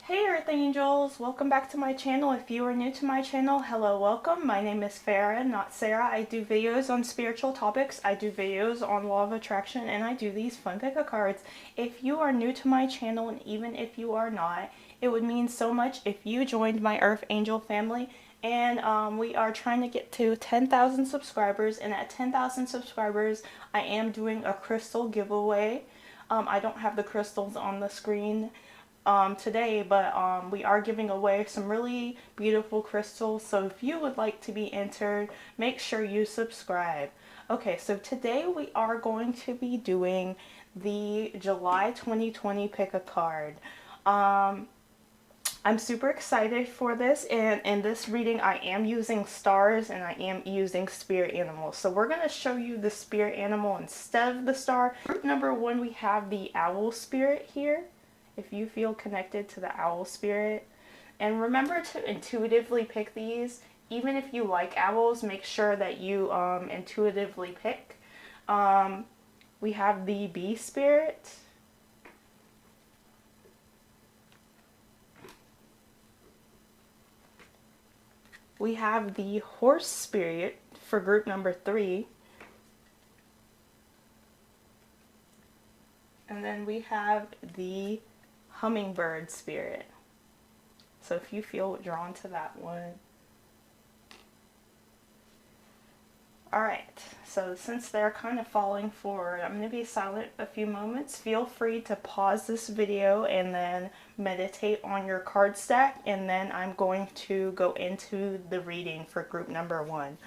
Hey Earth Angels, welcome back to my channel. If you are new to my channel, hello, welcome. My name is Farah, not Sarah. I do videos on spiritual topics, I do videos on law of attraction, and I do these fun pick a cards. If you are new to my channel, and even if you are not, it would mean so much if you joined my Earth Angel family. And we are trying to get to 10,000 subscribers, and at 10,000 subscribers, I am doing a crystal giveaway. I don't have the crystals on the screen today, but we are giving away some really beautiful crystals. So if you would like to be entered, make sure you subscribe. Okay, so today we are going to be doing the July 2020 pick a card. I'm super excited for this, and in this reading I am using stars and I am using spirit animals. So we're going to show you the spirit animal instead of the star. Group number one, we have the owl spirit here. If you feel connected to the owl spirit. And remember to intuitively pick these. Even if you like owls, make sure that you intuitively pick. We have the bee spirit. We have the horse spirit for group number 3. And then we have the hummingbird spirit. So if you feel drawn to that one. Alright, so since they're kind of falling forward, I'm going to be silent a few moments. Feel free to pause this video and then meditate on your card stack, and then I'm going to go into the reading for group number 1.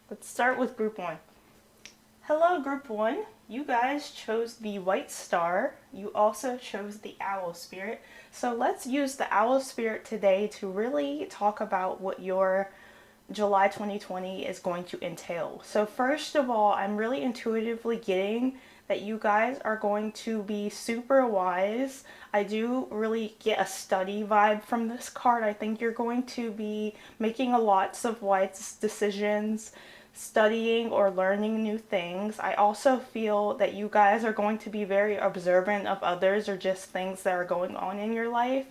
Let's start with group 1. Hello group 1. You guys chose the white star. You also chose the owl spirit. So let's use the owl spirit today to really talk about what your July 2020 is going to entail. So first of all, I'm really intuitively getting that you guys are going to be super wise. I do really get a study vibe from this card. I think you're going to be making lots of wise decisions, studying or learning new things. I also feel that you guys are going to be very observant of others or just things that are going on in your life.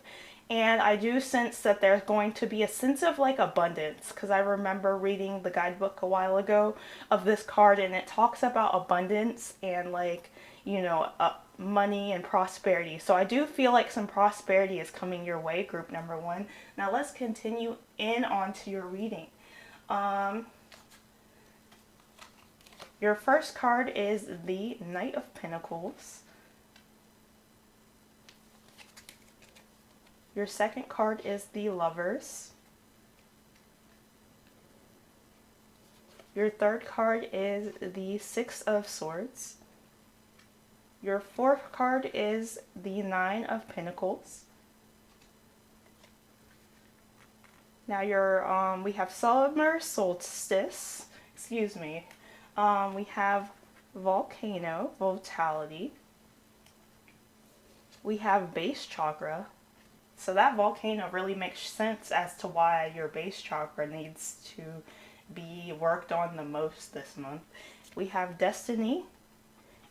And I do sense that there's going to be a sense of like abundance, because I remember reading the guidebook a while ago of this card, and it talks about abundance and like, you know, money and prosperity. So I do feel like some prosperity is coming your way, group number 1. Now let's continue in onto your reading. Your first card is the Knight of Pentacles. Your second card is the Lovers. Your third card is the Six of Swords. Your fourth card is the Nine of Pentacles. Now we have Summer Solstice. Excuse me. We have Volcano, Vitality. We have Base Chakra. So that volcano really makes sense as to why your base chakra needs to be worked on the most this month. We have Destiny,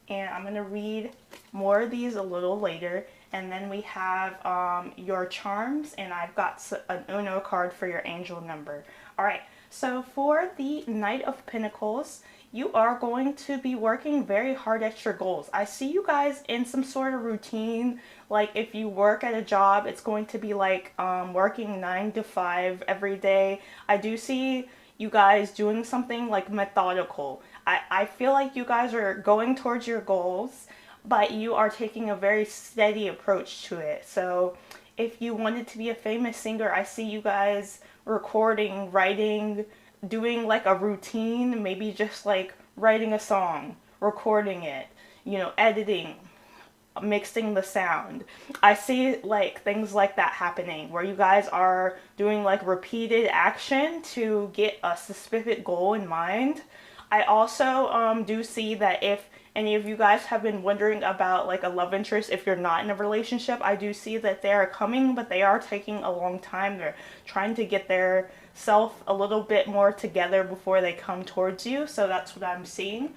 and I'm going to read more of these a little later. And then we have your charms, and I've got an Uno card for your angel number. Alright, so for the Knight of Pentacles, you are going to be working very hard at your goals. I see you guys in some sort of routine. Like if you work at a job, it's going to be like working 9 to 5 every day. I do see you guys doing something like methodical. I feel like you guys are going towards your goals, but you are taking a very steady approach to it. So if you wanted to be a famous singer, I see you guys recording, writing, doing like a routine, maybe just like writing a song, recording it, you know, editing, mixing the sound. I see like things like that happening where you guys are doing like repeated action to get a specific goal in mind. I also do see that if any of you guys have been wondering about like a love interest, if you're not in a relationship, I do see that they are coming, but they are taking a long time. They're trying to get there self a little bit more together before they come towards you. So that's what I'm seeing.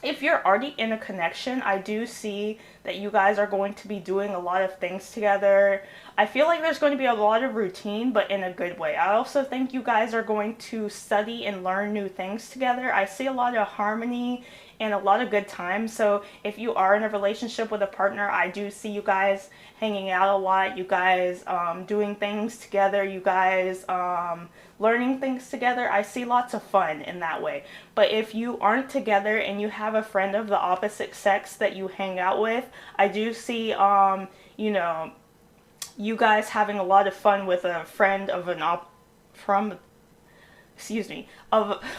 If you're already in a connection, I do see that you guys are going to be doing a lot of things together. I feel like there's going to be a lot of routine, but in a good way. I also think you guys are going to study and learn new things together. I see a lot of harmony and a lot of good times. So if you are in a relationship with a partner, I do see you guys hanging out a lot, you guys doing things together, you guys learning things together. I see lots of fun in that way. But if you aren't together and you have a friend of the opposite sex that you hang out with, I do see, you know, you guys having a lot of fun with a friend of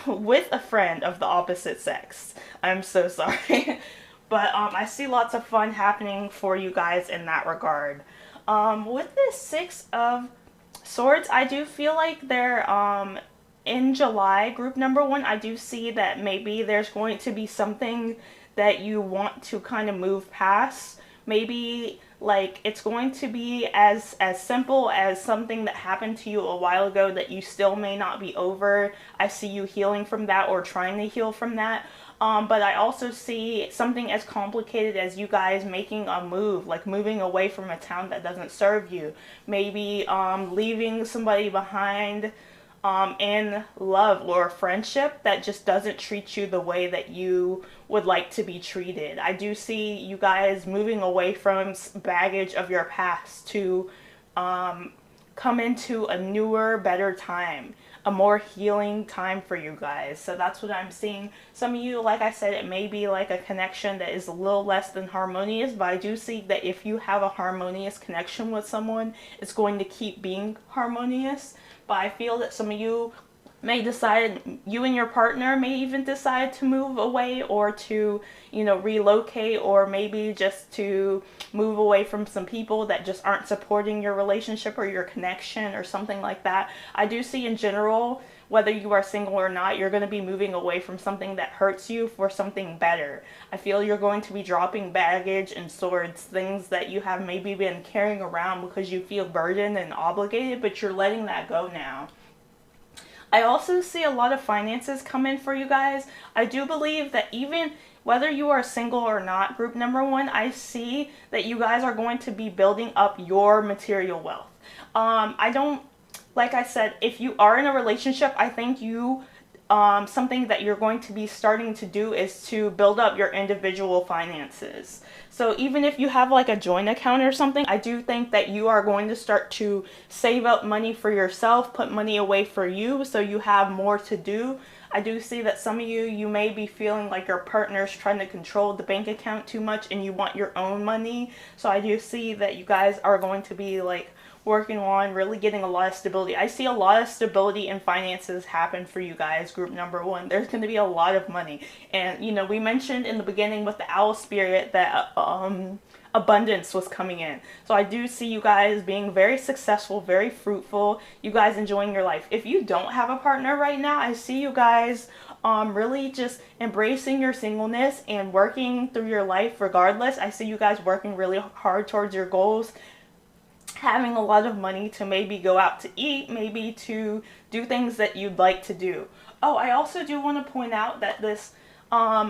with a friend of the opposite sex. I'm so sorry. But I see lots of fun happening for you guys in that regard. With this Six of Swords, I do feel like they're in July, group number one, I do see that maybe there's going to be something that you want to kind of move past. Maybe like it's going to be as simple as something that happened to you a while ago that you still may not be over. I see you healing from that or trying to heal from that. But I also see something as complicated as you guys making a move, like moving away from a town that doesn't serve you. Maybe leaving somebody behind in love or friendship that just doesn't treat you the way that you would like to be treated. I do see you guys moving away from baggage of your past to come into a newer, better time, a more healing time for you guys. So that's what I'm seeing. Some of you, like I said, it may be like a connection that is a little less than harmonious, but I do see that if you have a harmonious connection with someone, it's going to keep being harmonious. But I feel that some of you may decide, you and your partner may even decide to move away or to, you know, relocate, or maybe just to move away from some people that just aren't supporting your relationship or your connection or something like that. I do see in general, whether you are single or not, you're going to be moving away from something that hurts you for something better. I feel you're going to be dropping baggage and swords, things that you have maybe been carrying around because you feel burdened and obligated, but you're letting that go now. I also see a lot of finances come in for you guys. I do believe that even whether you are single or not, group number one, I see that you guys are going to be building up your material wealth. Like I said, if you are in a relationship, I think something that you're going to be starting to do is to build up your individual finances. So even if you have like a joint account or something, I do think that you are going to start to save up money for yourself, put money away for you, so you have more to do. I do see that some of you may be feeling like your partner's trying to control the bank account too much and you want your own money. So I do see that you guys are going to be like working on really getting a lot of stability. I see a lot of stability in finances happen for you guys, group number one. There's going to be a lot of money. And, you know, we mentioned in the beginning with the owl spirit that abundance was coming in. So I do see you guys being very successful, very fruitful, you guys enjoying your life. If you don't have a partner right now, I see you guys really just embracing your singleness and working through your life regardless. I see you guys working really hard towards your goals, having a lot of money to maybe go out to eat, maybe to do things that you'd like to do. Oh, I also do want to point out that this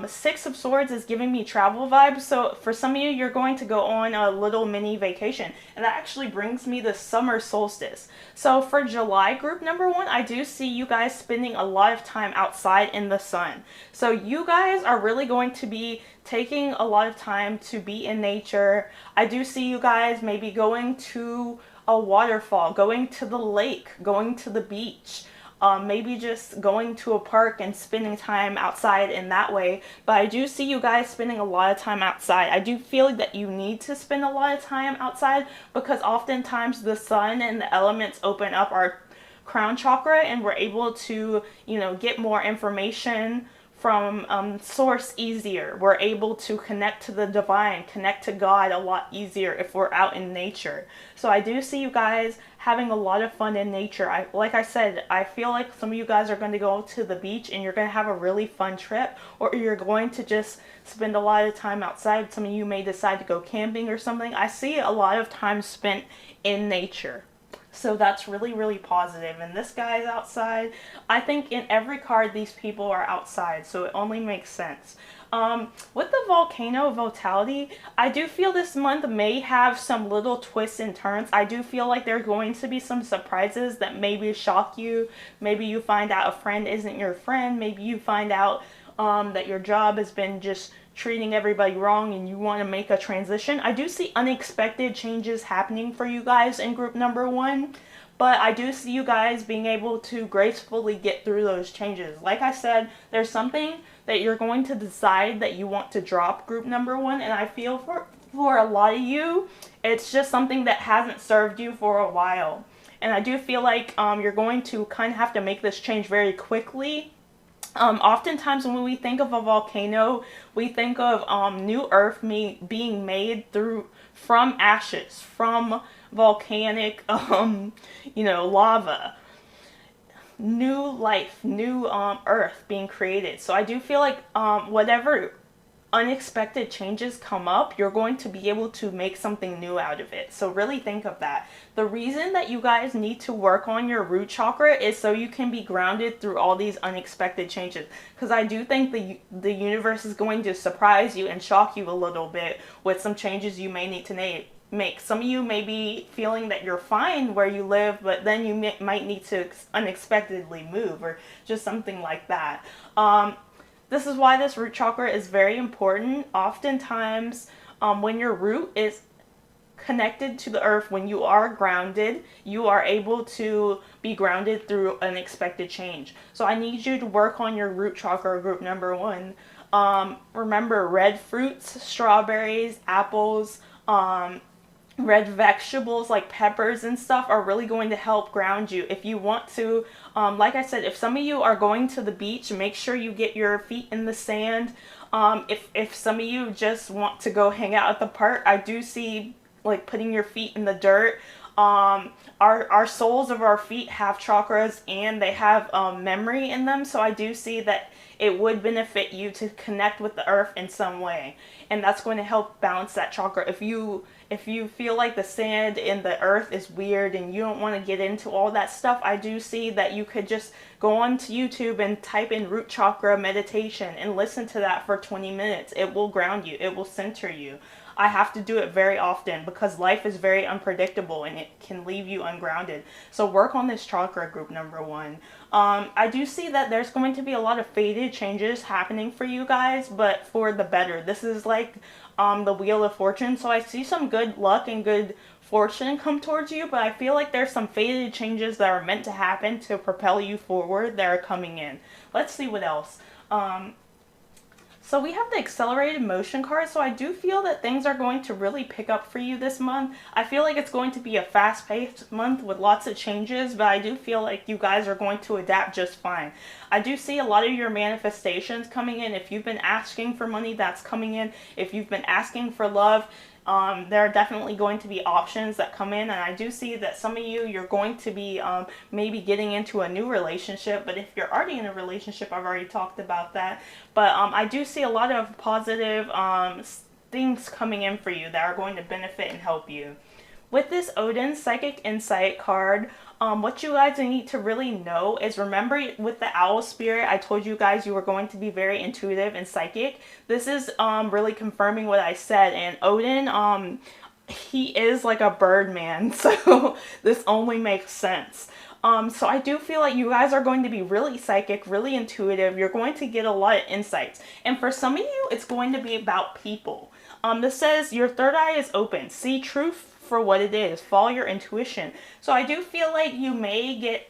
Six of Swords is giving me travel vibes. So for some of you, you're going to go on a little mini vacation. And that actually brings me the summer solstice. So for July, group number one, I do see you guys spending a lot of time outside in the sun. So you guys are really going to be taking a lot of time to be in nature. I do see you guys maybe going to a waterfall, going to the lake, going to the beach. Maybe just going to a park and spending time outside in that way. But I do see you guys spending a lot of time outside. I do feel that you need to spend a lot of time outside because oftentimes the sun and the elements open up our crown chakra and we're able to, you know, get more information from source easier. We're able to connect to the divine, connect to God a lot easier if we're out in nature. So I do see you guys having a lot of fun in nature. Like I said, I feel like some of you guys are going to go to the beach and you're going to have a really fun trip, or you're going to just spend a lot of time outside. Some of you may decide to go camping or something. I see a lot of time spent in nature. So that's really, really positive. And this guy's outside. I think in every card, these people are outside. So it only makes sense. With the volcano vitality, I do feel this month may have some little twists and turns. I do feel like there's going to be some surprises that maybe shock you. Maybe you find out a friend isn't your friend. Maybe you find out that your job has been just treating everybody wrong and you want to make a transition. I do see unexpected changes happening for you guys in group number one, but I do see you guys being able to gracefully get through those changes. Like I said, there's something that you're going to decide that you want to drop, group number one, and I feel for a lot of you, it's just something that hasn't served you for a while. And I do feel like you're going to kind of have to make this change very quickly. Oftentimes when we think of a volcano, we think of new earth being made from ashes, from volcanic, lava, new life, new earth being created. So I do feel like whatever unexpected changes come up, you're going to be able to make something new out of it. So really think of that. The reason that you guys need to work on your root chakra is so you can be grounded through all these unexpected changes. Because I do think the universe is going to surprise you and shock you a little bit with some changes you may need to make. Some of you may be feeling that you're fine where you live, but then you might need to unexpectedly move or just something like that. This is why this root chakra is very important. Oftentimes, when your root is connected to the earth, when you are grounded, you are able to be grounded through unexpected change. So I need you to work on your root chakra, group number one. Remember, red fruits, strawberries, apples, red vegetables like peppers and stuff are really going to help ground you. If you want to, like I said, if some of you are going to the beach, make sure you get your feet in the sand. If some of you just want to go hang out at the park, I do see like putting your feet in the dirt. Our soles of our feet have chakras and they have memory in them. So I do see that it would benefit you to connect with the earth in some way. And that's going to help balance that chakra. If you feel like the sand in the earth is weird and you don't want to get into all that stuff, I do see that you could just go on to YouTube and type in root chakra meditation and listen to that for 20 minutes. It will ground you. It will center you. I have to do it very often because life is very unpredictable and it can leave you ungrounded. So work on this chakra, group number one. I do see that there's going to be a lot of faded changes happening for you guys, but for the better. This is like the Wheel of Fortune. So I see some good luck and good fortune come towards you, but I feel like there's some faded changes that are meant to happen to propel you forward that are coming in. Let's see what else. So we have the accelerated motion card, so I do feel that things are going to really pick up for you this month. I feel like it's going to be a fast-paced month with lots of changes, but I do feel like you guys are going to adapt just fine. I do see a lot of your manifestations coming in. If you've been asking for money, that's coming in. If you've been asking for love, there are definitely going to be options that come in, and I do see that some of you're going to be maybe getting into a new relationship, but if you're already in a relationship, I've already talked about that, but I do see a lot of positive things coming in for you that are going to benefit and help you. With this Odin Psychic Insight card, what you guys need to really know is, remember with the owl spirit, I told you guys you were going to be very intuitive and psychic. This is really confirming what I said. And Odin, he is like a bird man, so this only makes sense. So I do feel like you guys are going to be really psychic, really intuitive. You're going to get a lot of insights. And for some of you, it's going to be about people. This says your third eye is open. See truth for what it is. Follow your intuition. So I do feel like you may get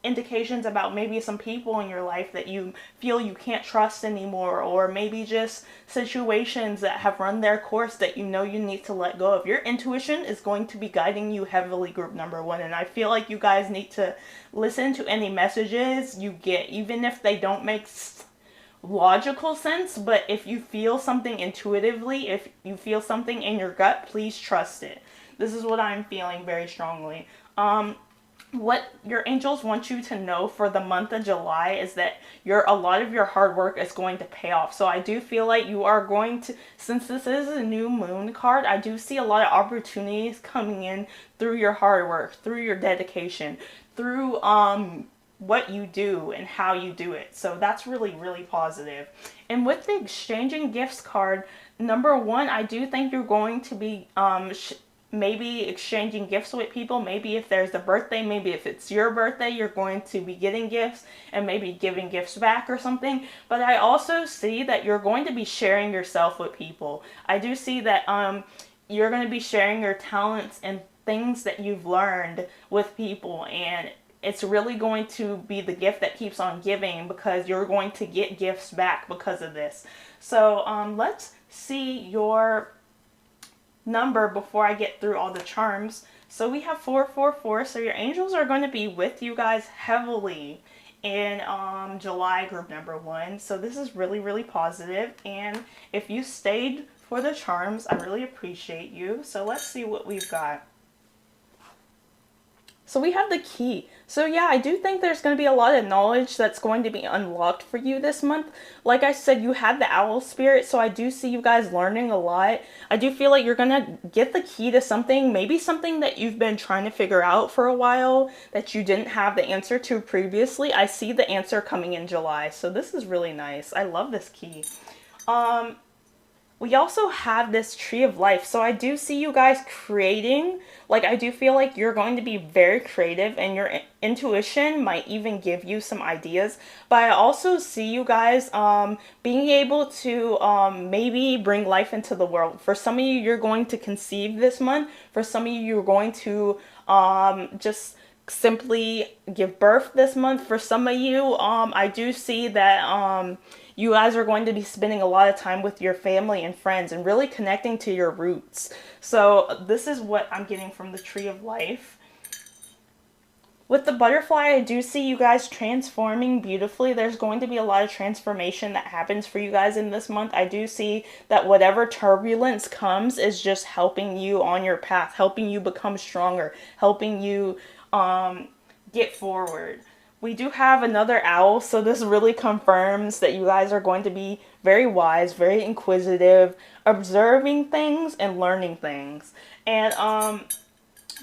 indications about maybe some people in your life that you feel you can't trust anymore, or maybe just situations that have run their course that you know you need to let go of. Your intuition is going to be guiding you heavily, group number one, and I feel like you guys need to listen to any messages you get, even if they don't make logical sense. But if you feel something intuitively, if you feel something in your gut, please trust it. This is what I'm feeling very strongly. what your angels want you to know for the month of July is that a lot of your hard work is going to pay off. So I do feel like you are going to, since this is a new moon card, I do see a lot of opportunities coming in through your hard work, through your dedication, through what you do and how you do it. So that's really, really positive. And with the exchanging gifts card, number one, I do think you're going to be maybe exchanging gifts with people. Maybe if there's a birthday, maybe if it's your birthday, you're going to be getting gifts and maybe giving gifts back or something. But I also see that you're going to be sharing yourself with people. I do see that you're going to be sharing your talents and things that you've learned with people, and it's really going to be the gift that keeps on giving, because you're going to get gifts back because of this. So let's see your number before I get through all the charms. So we have 444. So your angels are going to be with you guys heavily in July, group number one. So this is really, really positive. And if you stayed for the charms, I really appreciate you. So let's see what we've got. So we have the key. So yeah, I do think there's going to be a lot of knowledge that's going to be unlocked for you this month. Like I said, you had the owl spirit, so I do see you guys learning a lot. I do feel like you're going to get the key to something, maybe something that you've been trying to figure out for a while that you didn't have the answer to previously. I see the answer coming in July, so this is really nice. I love this key. We also have this tree of life. So I do see you guys creating, like I do feel like you're going to be very creative and your intuition might even give you some ideas. But I also see you guys being able to maybe bring life into the world. For some of you, you're going to conceive this month. For some of you, you're going to just simply give birth this month. For some of you, I do see that you guys are going to be spending a lot of time with your family and friends and really connecting to your roots. So this is what I'm getting from the tree of life. With the butterfly, I do see you guys transforming beautifully. There's going to be a lot of transformation that happens for you guys in this month. I do see that whatever turbulence comes is just helping you on your path, helping you become stronger, helping you get forward. We do have another owl, so this really confirms that you guys are going to be very wise, very inquisitive, observing things and learning things. And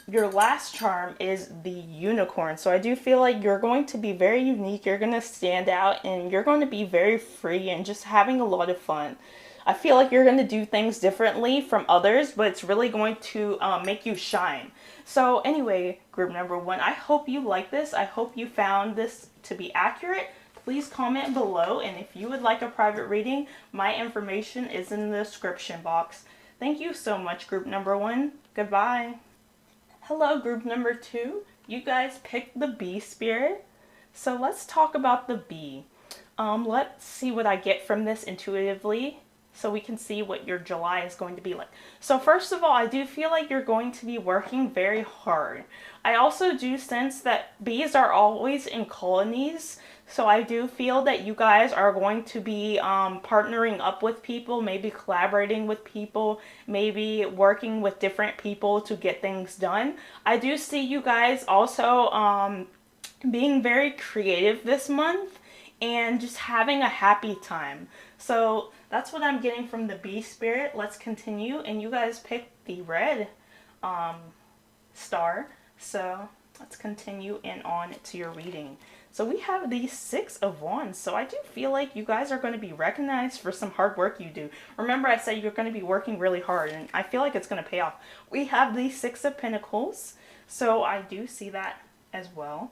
your last charm is the unicorn. So I do feel like you're going to be very unique, you're going to stand out, and you're going to be very free and just having a lot of fun. I feel like you're going to do things differently from others, but it's really going to make you shine. So anyway, group number one, I hope you like this. I hope you found this to be accurate. Please comment below, and if you would like a private reading, my information is in the description box. Thank you so much, group number one. Goodbye. Hello, group number two. You guys picked the bee spirit. So let's talk about the bee. Let's see what I get from this intuitively, so we can see what your July is going to be like. So first of all, I do feel like you're going to be working very hard. I also do sense that bees are always in colonies. So I do feel that you guys are going to be partnering up with people, maybe collaborating with people, maybe working with different people to get things done. I do see you guys also being very creative this month and just having a happy time. So that's what I'm getting from the bee spirit. Let's continue. And you guys picked the red star. So let's continue in on to your reading. So we have the Six of Wands. So I do feel like you guys are going to be recognized for some hard work you do. Remember, I said you're going to be working really hard, and I feel like it's going to pay off. We have the Six of Pentacles. So I do see that as well.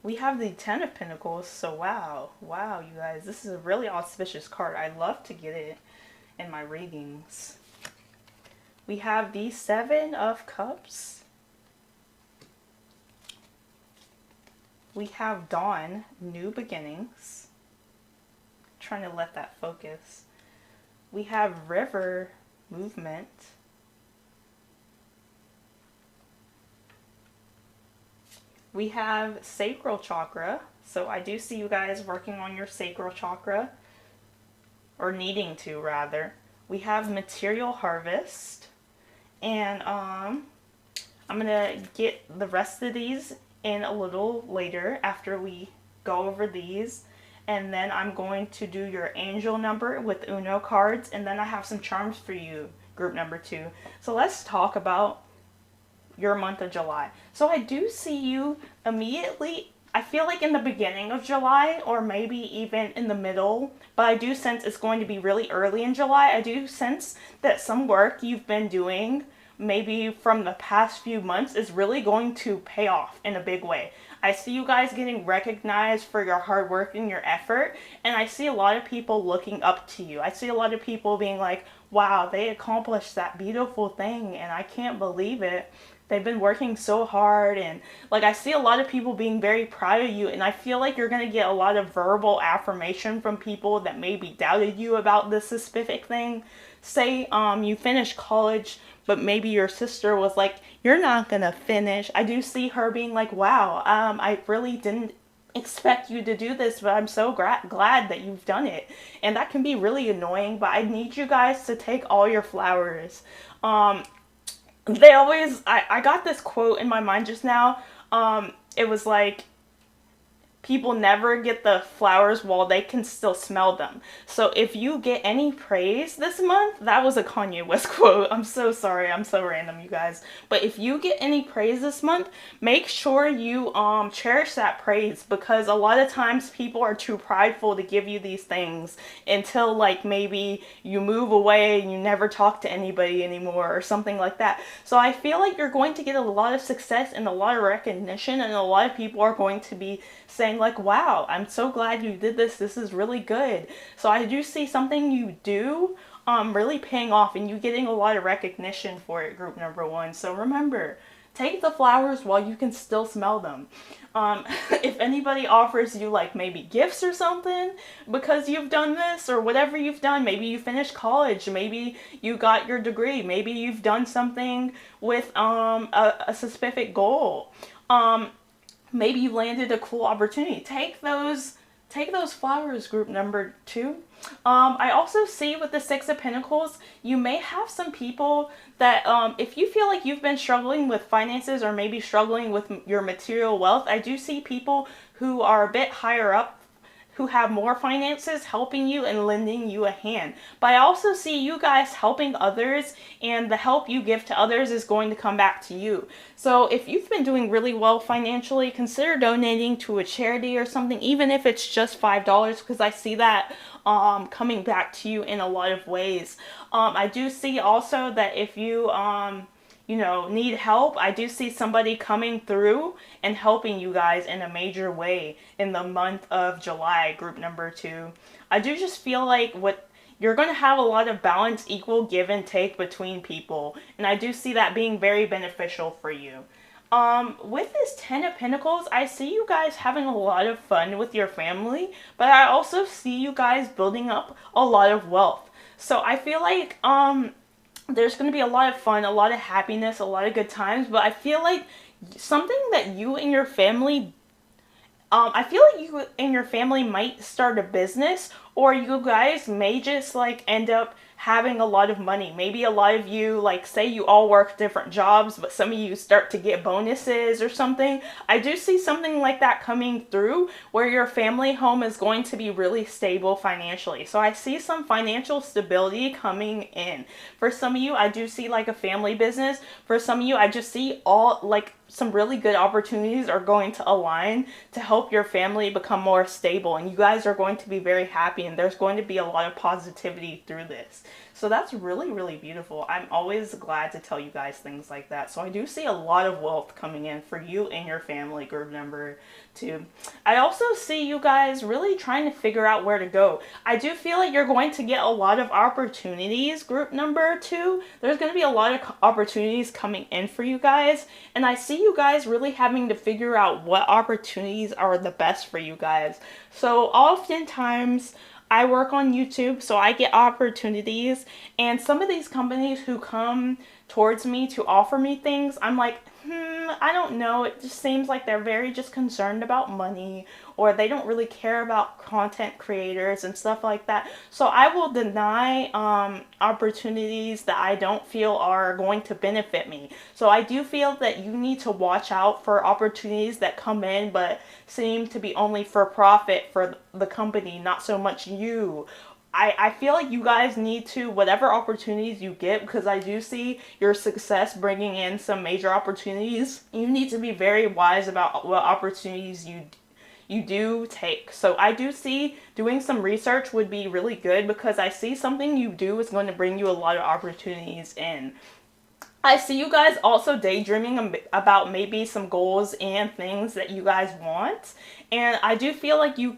We have the Ten of Pentacles, so wow, you guys, this is a really auspicious card. I love to get it in my readings. We have the Seven of Cups. We have Dawn, New Beginnings. Trying to let that focus. We have River, Movement. We have sacral chakra. So I do see you guys working on your sacral chakra, or needing to rather. We have material harvest, and I'm going to get the rest of these in a little later after we go over these. And then I'm going to do your angel number with Uno cards. And then I have some charms for you, group number 2. So let's talk about your month of July. So I do see you immediately, I feel like in the beginning of July or maybe even in the middle, but I do sense it's going to be really early in July. I do sense that some work you've been doing maybe from the past few months is really going to pay off in a big way. I see you guys getting recognized for your hard work and your effort, and I see a lot of people looking up to you. I see a lot of people being like, wow, they accomplished that beautiful thing, and I can't believe it. They've been working so hard, and like I see a lot of people being very proud of you, and I feel like you're going to get a lot of verbal affirmation from people that maybe doubted you about this specific thing. Say you finished college, but maybe your sister was like, you're not going to finish. I do see her being like, wow, I really didn't expect you to do this, but I'm so glad that you've done it. And that can be really annoying, but I need you guys to take all your flowers. They always, I got this quote in my mind just now. It was like, people never get the flowers while they can still smell them. So if you get any praise this month, that was a Kanye West quote. I'm so sorry. I'm so random, you guys. But if you get any praise this month, make sure you cherish that praise, because a lot of times people are too prideful to give you these things until like maybe you move away and you never talk to anybody anymore or something like that. So I feel like you're going to get a lot of success and a lot of recognition, and a lot of people are going to be saying like, wow, I'm so glad you did this. This is really good. So I do see something you do really paying off, and you getting a lot of recognition for it, group number 1. So remember, take the flowers while you can still smell them. If anybody offers you like maybe gifts or something because you've done this or whatever you've done, maybe you finished college, maybe you got your degree, maybe you've done something with a specific goal. Maybe you landed a cool opportunity. Take those flowers, group number 2. I also see with the 6 of Pentacles, you may have some people that if you feel like you've been struggling with finances or maybe struggling with your material wealth, I do see people who are a bit higher up, who have more finances, helping you and lending you a hand. But I also see you guys helping others, and the help you give to others is going to come back to you. So if you've been doing really well financially, consider donating to a charity or something, even if it's just $5, because I see that coming back to you in a lot of ways. I do see also that if you need help, I do see somebody coming through and helping you guys in a major way in the month of July, group number 2. I do just feel like you're going to have a lot of balance, equal give and take between people, and I do see that being very beneficial for you. With this 10 of Pentacles, I see you guys having a lot of fun with your family, but I also see you guys building up a lot of wealth. So I feel like there's going to be a lot of fun, a lot of happiness, a lot of good times, but I feel like something that you and your family, I feel like you and your family might start a business, or you guys may just like end up having a lot of money. Maybe a lot of you, like say you all work different jobs, but some of you start to get bonuses or something. I do see something like that coming through where your family home is going to be really stable financially. So I see some financial stability coming in. For some of you, I do see like a family business. For some of you, I just see all like some really good opportunities are going to align to help your family become more stable, and you guys are going to be very happy, and there's going to be a lot of positivity through this. So that's really, really beautiful. I'm always glad to tell you guys things like that. So I do see a lot of wealth coming in for you and your family, group number 2. I also see you guys really trying to figure out where to go. I do feel like you're going to get a lot of opportunities, group number 2. There's going to be a lot of opportunities coming in for you guys. And I see you guys really having to figure out what opportunities are the best for you guys. So oftentimes, I work on YouTube, so I get opportunities, and some of these companies who come towards me to offer me things, I'm like, I don't know, it just seems like they're very just concerned about money, or they don't really care about content creators and stuff like that. So I will deny opportunities that I don't feel are going to benefit me. So I do feel that you need to watch out for opportunities that come in but seem to be only for profit for the company, not so much you. I feel like you guys need to, whatever opportunities you get, because I do see your success bringing in some major opportunities, you need to be very wise about what opportunities you do take. So I do see doing some research would be really good, because I see something you do is going to bring you a lot of opportunities in. I see you guys also daydreaming about maybe some goals and things that you guys want. And I do feel like you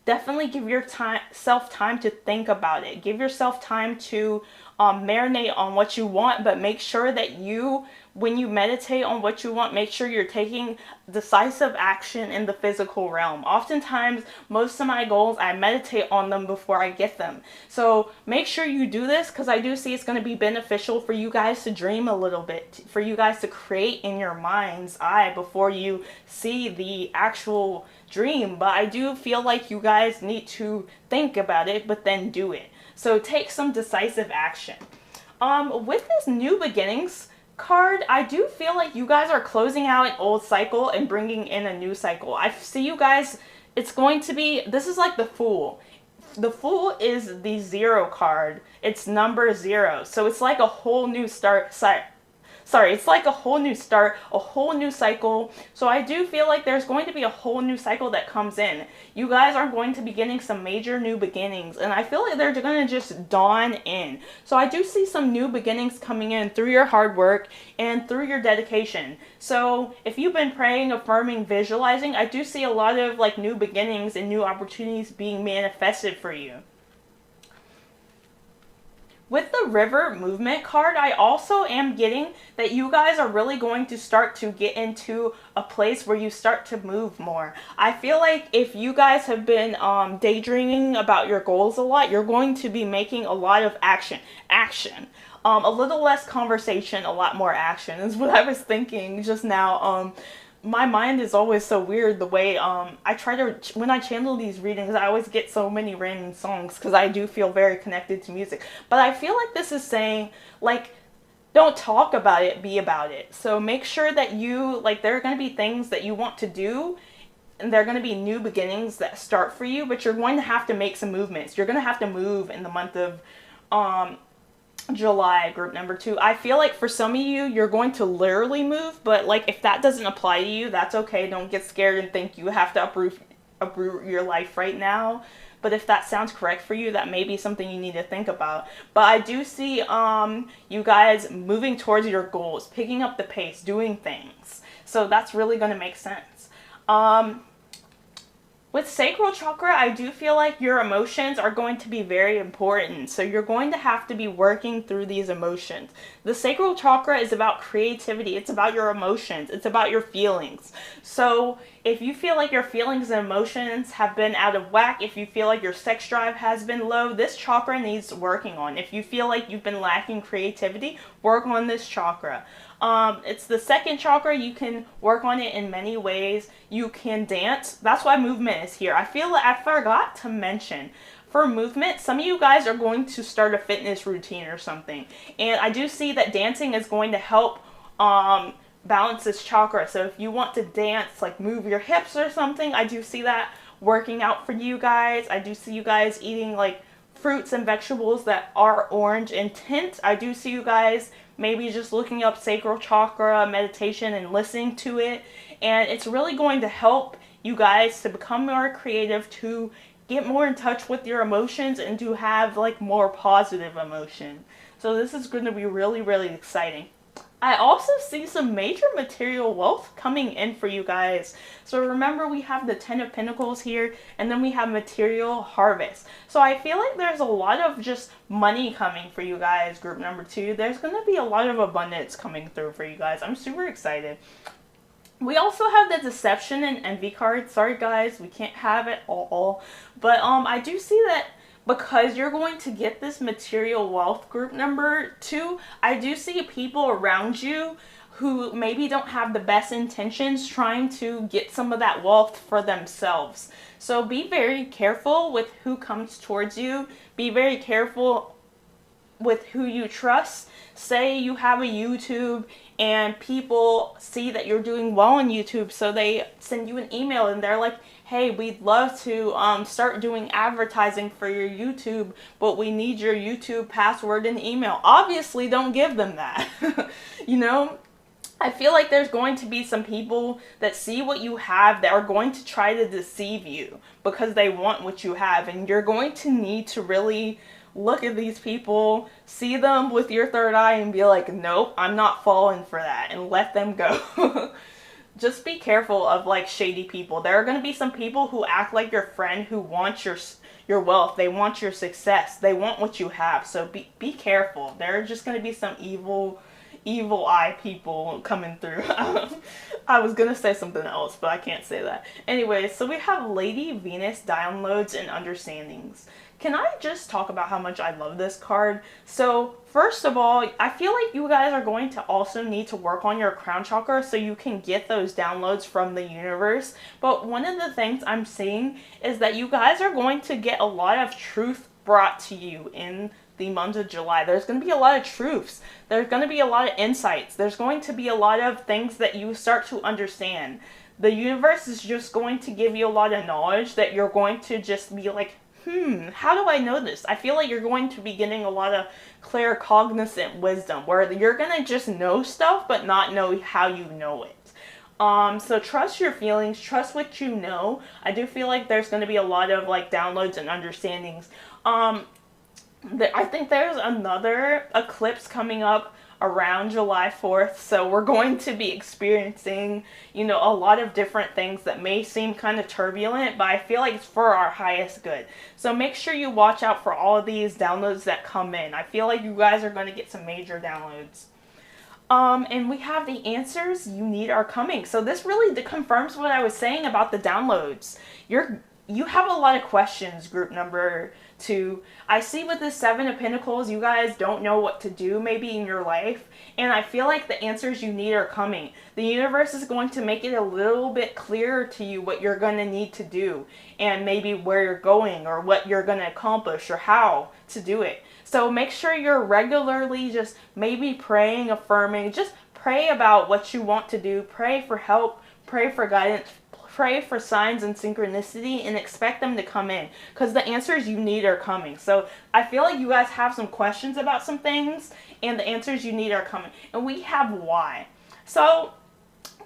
definitely give yourself time to think about it. Give yourself time to marinate on what you want, but make sure that when you meditate on what you want, make sure you're taking decisive action in the physical realm. Oftentimes, most of my goals, I meditate on them before I get them. So make sure you do this, because I do see it's going to be beneficial for you guys to dream a little bit, for you guys to create in your mind's eye before you see the actual dream. But I do feel like you guys need to think about it, but then do it. So take some decisive action. With this new beginnings card, I do feel like you guys are closing out an old cycle and bringing in a new cycle. I see you guys, it's going to be, this is like the Fool. The Fool is the 0 card. It's number 0. So it's like a whole new start. It's like a whole new start, a whole new cycle. So I do feel like there's going to be a whole new cycle that comes in. You guys are going to be getting some major new beginnings, and I feel like they're going to just dawn in. So I do see some new beginnings coming in through your hard work and through your dedication. So if you've been praying, affirming, visualizing, I do see a lot of like new beginnings and new opportunities being manifested for you. With the River Movement card, I also am getting that you guys are really going to start to get into a place where you start to move more. I feel like if you guys have been daydreaming about your goals a lot, you're going to be making a lot of action. A little less conversation, a lot more action is what I was thinking just now. My mind is always so weird the way I try to, when I channel these readings, I always get so many random songs because I do feel very connected to music. But I feel like this is saying, like, don't talk about it, be about it. So make sure that you, like, there are going to be things that you want to do, and there are going to be new beginnings that start for you, but you're going to have to make some movements. You're going to have to move in the month of July, group number 2. I feel like for some of you, you're going to literally move, but like if that doesn't apply to you, that's okay. Don't get scared and think you have to uproot your life right now. But if that sounds correct for you, that may be something you need to think about. But I do see you guys moving towards your goals, picking up the pace, doing things. So that's really going to make sense. With sacral chakra, I do feel like your emotions are going to be very important. So you're going to have to be working through these emotions. The sacral chakra is about creativity. It's about your emotions. It's about your feelings. So if you feel like your feelings and emotions have been out of whack, if you feel like your sex drive has been low, this chakra needs working on. If you feel like you've been lacking creativity, work on this chakra. It's the second chakra. You can work on it in many ways. You can dance. That's why movement is here. I feel like I forgot to mention, for movement, some of you guys are going to start a fitness routine or something. And I do see that dancing is going to help balance this chakra. So if you want to dance, like move your hips or something, I do see that working out for you guys. I do see you guys eating like fruits and vegetables that are orange in tint. I do see you guys maybe just looking up sacral chakra meditation and listening to it. And it's really going to help you guys to become more creative, to get more in touch with your emotions, and to have like more positive emotion. So this is going to be really, really exciting. I also see some major material wealth coming in for you guys. So remember, we have the 10 of Pentacles here, and then we have material harvest. So I feel like there's a lot of just money coming for you guys, group number 2. There's going to be a lot of abundance coming through for you guys. I'm super excited. We also have the deception and envy card. Sorry guys, we can't have it all. But I do see that because you're going to get this material wealth, group number 2, I do see people around you who maybe don't have the best intentions trying to get some of that wealth for themselves. So be very careful with who comes towards you. Be very careful with who you trust. Say you have a YouTube and people see that you're doing well on YouTube, so they send you an email and they're like, hey, we'd love to start doing advertising for your YouTube, but we need your YouTube password and email. Obviously, don't give them that. You know, I feel like there's going to be some people that see what you have that are going to try to deceive you because they want what you have, and you're going to need to really look at these people, see them with your third eye, and be like, nope, I'm not falling for that, and let them go. Just be careful of like shady people. There are going to be some people who act like your friend, who want your wealth. They want your success. They want what you have. So be careful. There are just going to be some evil eye people coming through. I was gonna say something else, but I can't say that. Anyway, so we have Lady Venus downloads and understandings. Can I just talk about how much I love this card? So first of all, I feel like you guys are going to also need to work on your crown chakra so you can get those downloads from the universe. But one of the things I'm seeing is that you guys are going to get a lot of truth brought to you in the month of July. There's going to be a lot of truths. There's going to be a lot of insights. There's going to be a lot of things that you start to understand. The universe is just going to give you a lot of knowledge that you're going to just be like, how do I know this? I feel like you're going to be getting a lot of claircognizant wisdom where you're going to just know stuff but not know how you know it. So trust your feelings, trust what you know. I do feel like there's going to be a lot of like downloads and understandings. I think there's another eclipse coming up around July 4th, so we're going to be experiencing, you know, a lot of different things that may seem kind of turbulent, but I feel like it's for our highest good. So make sure you watch out for all of these downloads that come in. I feel like you guys are going to get some major downloads. And we have the answers you need are coming. So this really confirms what I was saying about the downloads. You have a lot of questions, group number 2. I see with the 7 of Pentacles, you guys don't know what to do maybe in your life. And I feel like the answers you need are coming. The universe is going to make it a little bit clearer to you what you're going to need to do. And maybe where you're going or what you're going to accomplish or how to do it. So make sure you're regularly just maybe praying, affirming. Just pray about what you want to do. Pray for help. Pray for guidance. Pray for signs and synchronicity and expect them to come in because the answers you need are coming. So I feel like you guys have some questions about some things and the answers you need are coming. And we have why. So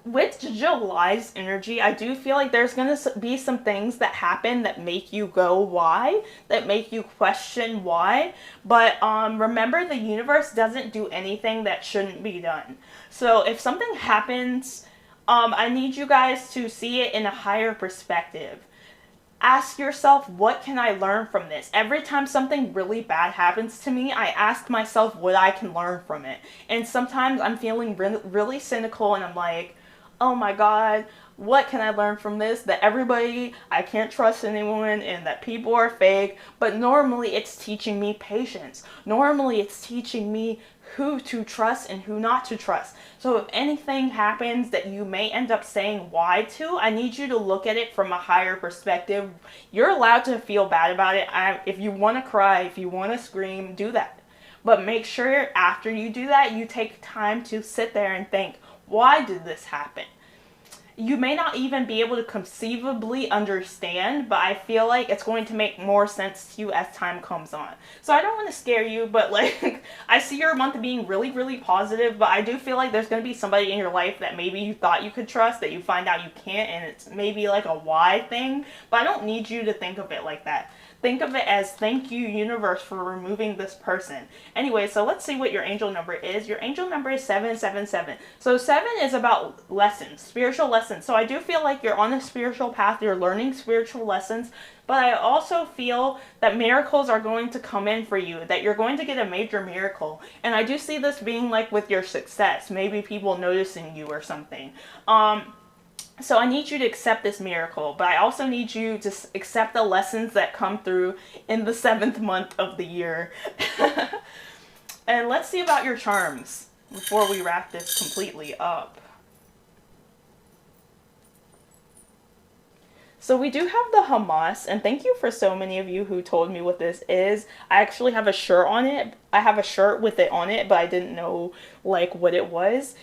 with July's energy, I do feel like there's going to be some things that happen that make you go why, that make you question why. But remember, the universe doesn't do anything that shouldn't be done. So if something happens, I need you guys to see it in a higher perspective. Ask yourself, what can I learn from this? Every time something really bad happens to me, I ask myself what I can learn from it. And sometimes I'm feeling really cynical and I'm like, oh my God, what can I learn from this? That I can't trust anyone and that people are fake. But normally it's teaching me patience. Normally it's teaching me who to trust and who not to trust. So if anything happens that you may end up saying why to, I need you to look at it from a higher perspective. You're allowed to feel bad about it. If you want to cry, if you want to scream, do that. But make sure after you do that, you take time to sit there and think, why did this happen? You may not even be able to conceivably understand, but I feel like it's going to make more sense to you as time comes on. So I don't want to scare you, but like, I see your month being really, really positive, but I do feel like there's going to be somebody in your life that maybe you thought you could trust that you find out you can't, and it's maybe like a why thing, but I don't need you to think of it like that. Think of it as, thank you, universe, for removing this person. Anyway, so let's see what your angel number is. Your angel number is 777. So 7 is about lessons, spiritual lessons. So I do feel like you're on a spiritual path. You're learning spiritual lessons. But I also feel that miracles are going to come in for you, that you're going to get a major miracle. And I do see this being like with your success, maybe people noticing you or something. So I need you to accept this miracle, but I also need you to accept the lessons that come through in the 7th month of the year. And let's see about your charms. before we wrap this completely up. So we do have the Hamas, and thank you for so many of you who told me what this is. I actually have a shirt on it. I have a shirt with it on it, but I didn't know like what it was.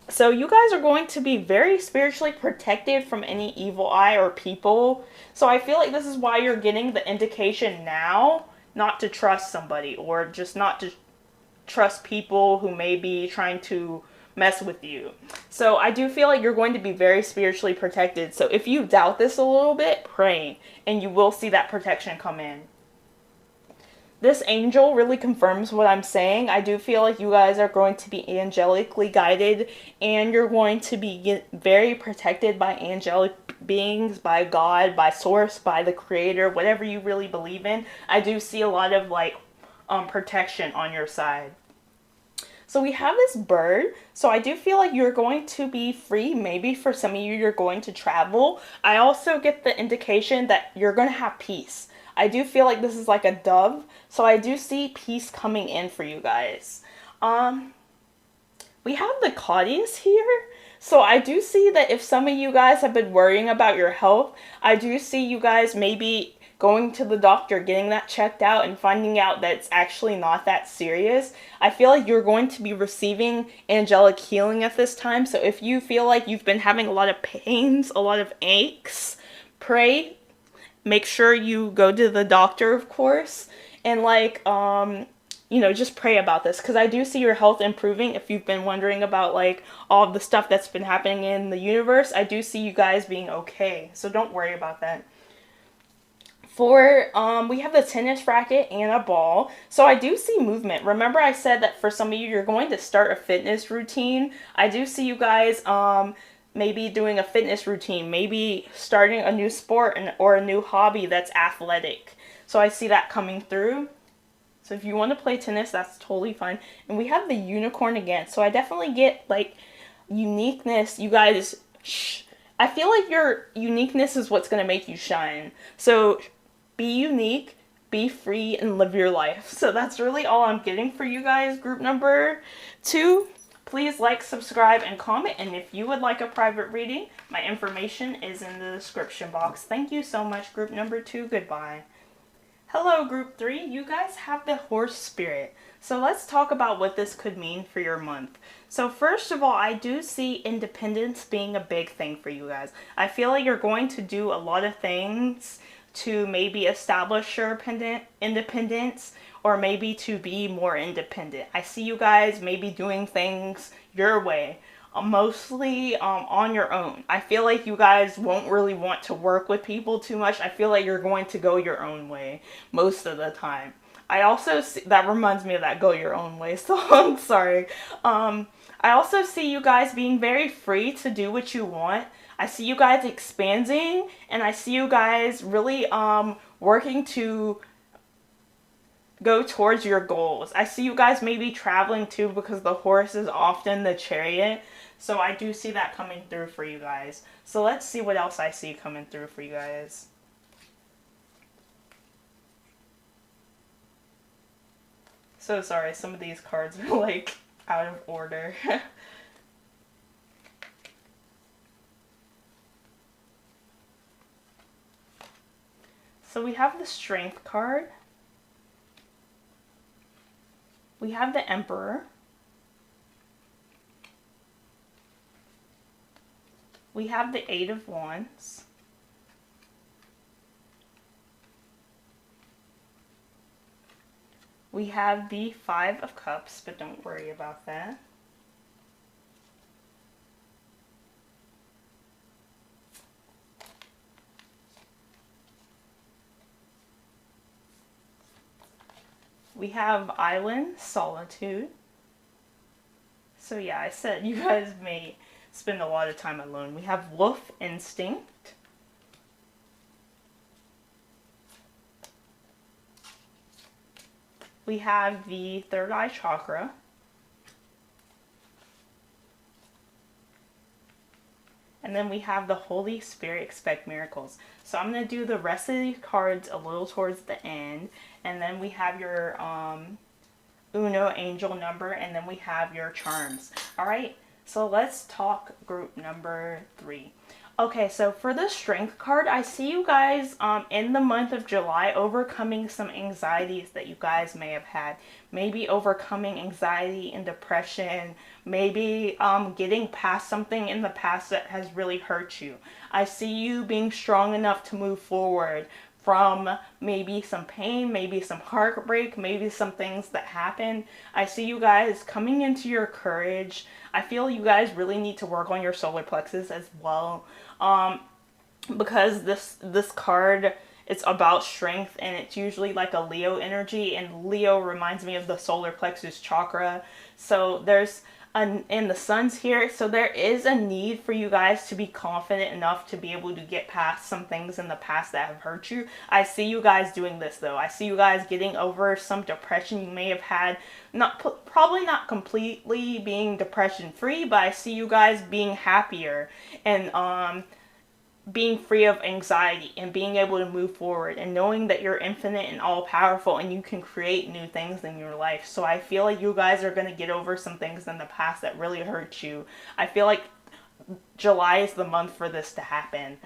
So you guys are going to be very spiritually protected from any evil eye or people. So I feel like this is why you're getting the indication now not to trust somebody, or just not to trust people who may be trying to mess with you. So I do feel like you're going to be very spiritually protected. So if you doubt this a little bit, pray, and you will see that protection come in. This angel really confirms what I'm saying. I do feel like you guys are going to be angelically guided, and you're going to be very protected by angelic beings, by God, by source, by the creator, whatever you really believe in. I do see a lot of like protection on your side. So we have this bird. So I do feel like you're going to be free. Maybe for some of you, you're going to travel. I also get the indication that you're going to have peace. I do feel like this is like a dove. So I do see peace coming in for you guys. We have the Caudius here. So I do see that if some of you guys have been worrying about your health, I do see you guys maybe going to the doctor, getting that checked out, and finding out that it's actually not that serious. I feel like you're going to be receiving angelic healing at this time. So if you feel like you've been having a lot of pains, a lot of aches, pray. Make sure you go to the doctor, of course, and like, just pray about this, because I do see your health improving. If you've been wondering about like all of the stuff that's been happening in the universe, I do see you guys being okay. So don't worry about that. We have the tennis racket and a ball. So I do see movement. Remember I said that for some of you, you're going to start a fitness routine. I do see you guys maybe doing a fitness routine, maybe starting a new sport or a new hobby that's athletic. So I see that coming through. So if you want to play tennis, that's totally fine. And we have the unicorn again. So I definitely get like uniqueness. You guys, I feel like your uniqueness is what's going to make you shine. So be unique, be free, and live your life. So that's really all I'm getting for you guys, group number 2. Please like, subscribe, and comment. And if you would like a private reading, my information is in the description box. Thank you so much, group number 2. Goodbye. Hello, group 3. You guys have the horse spirit. So let's talk about what this could mean for your month. So first of all, I do see independence being a big thing for you guys. I feel like you're going to do a lot of things to maybe establish your independence, or maybe to be more independent. I see you guys maybe doing things your way, mostly on your own. I feel like you guys won't really want to work with people too much. I feel like you're going to go your own way most of the time. I also see, that reminds me of that Go Your Own Way song, sorry. I also see you guys being very free to do what you want. I see you guys expanding, and I see you guys really working to go towards your goals. I see you guys maybe traveling too, because the horse is often the chariot. So I do see that coming through for you guys. So let's see what else I see coming through for you guys. So sorry, some of these cards are like out of order. So we have the Strength card. We have the Emperor. We have the Eight of Wands. We have the Five of Cups, but don't worry about that. We have Island, Solitude. So yeah, I said you guys may spend a lot of time alone. We have Wolf, Instinct. We have the Third Eye Chakra. And then we have the Holy Spirit, Expect Miracles. So I'm going to do the rest of these cards a little towards the end. And then we have your Uno angel number, and then we have your charms. All right, so let's talk group number 3. Okay, so for the strength card, I see you guys in the month of July overcoming some anxieties that you guys may have had. Maybe overcoming anxiety and depression, maybe getting past something in the past that has really hurt you. I see you being strong enough to move forward from maybe some pain, maybe some heartbreak, maybe some things that happened. I see you guys coming into your courage. I feel you guys really need to work on your solar plexus as well, because this card, it's about strength, and it's usually like a Leo energy, and Leo reminds me of the solar plexus chakra. So there's and the sun's here, so there is a need for you guys to be confident enough to be able to get past some things in the past that have hurt you. I see you guys doing this though. I see you guys getting over some depression you may have had. Probably not completely being depression free, but I see you guys being happier and being free of anxiety and being able to move forward and knowing that you're infinite and all powerful and you can create new things in your life. So I feel like you guys are going to get over some things in the past that really hurt you. I feel like July is the month for this to happen.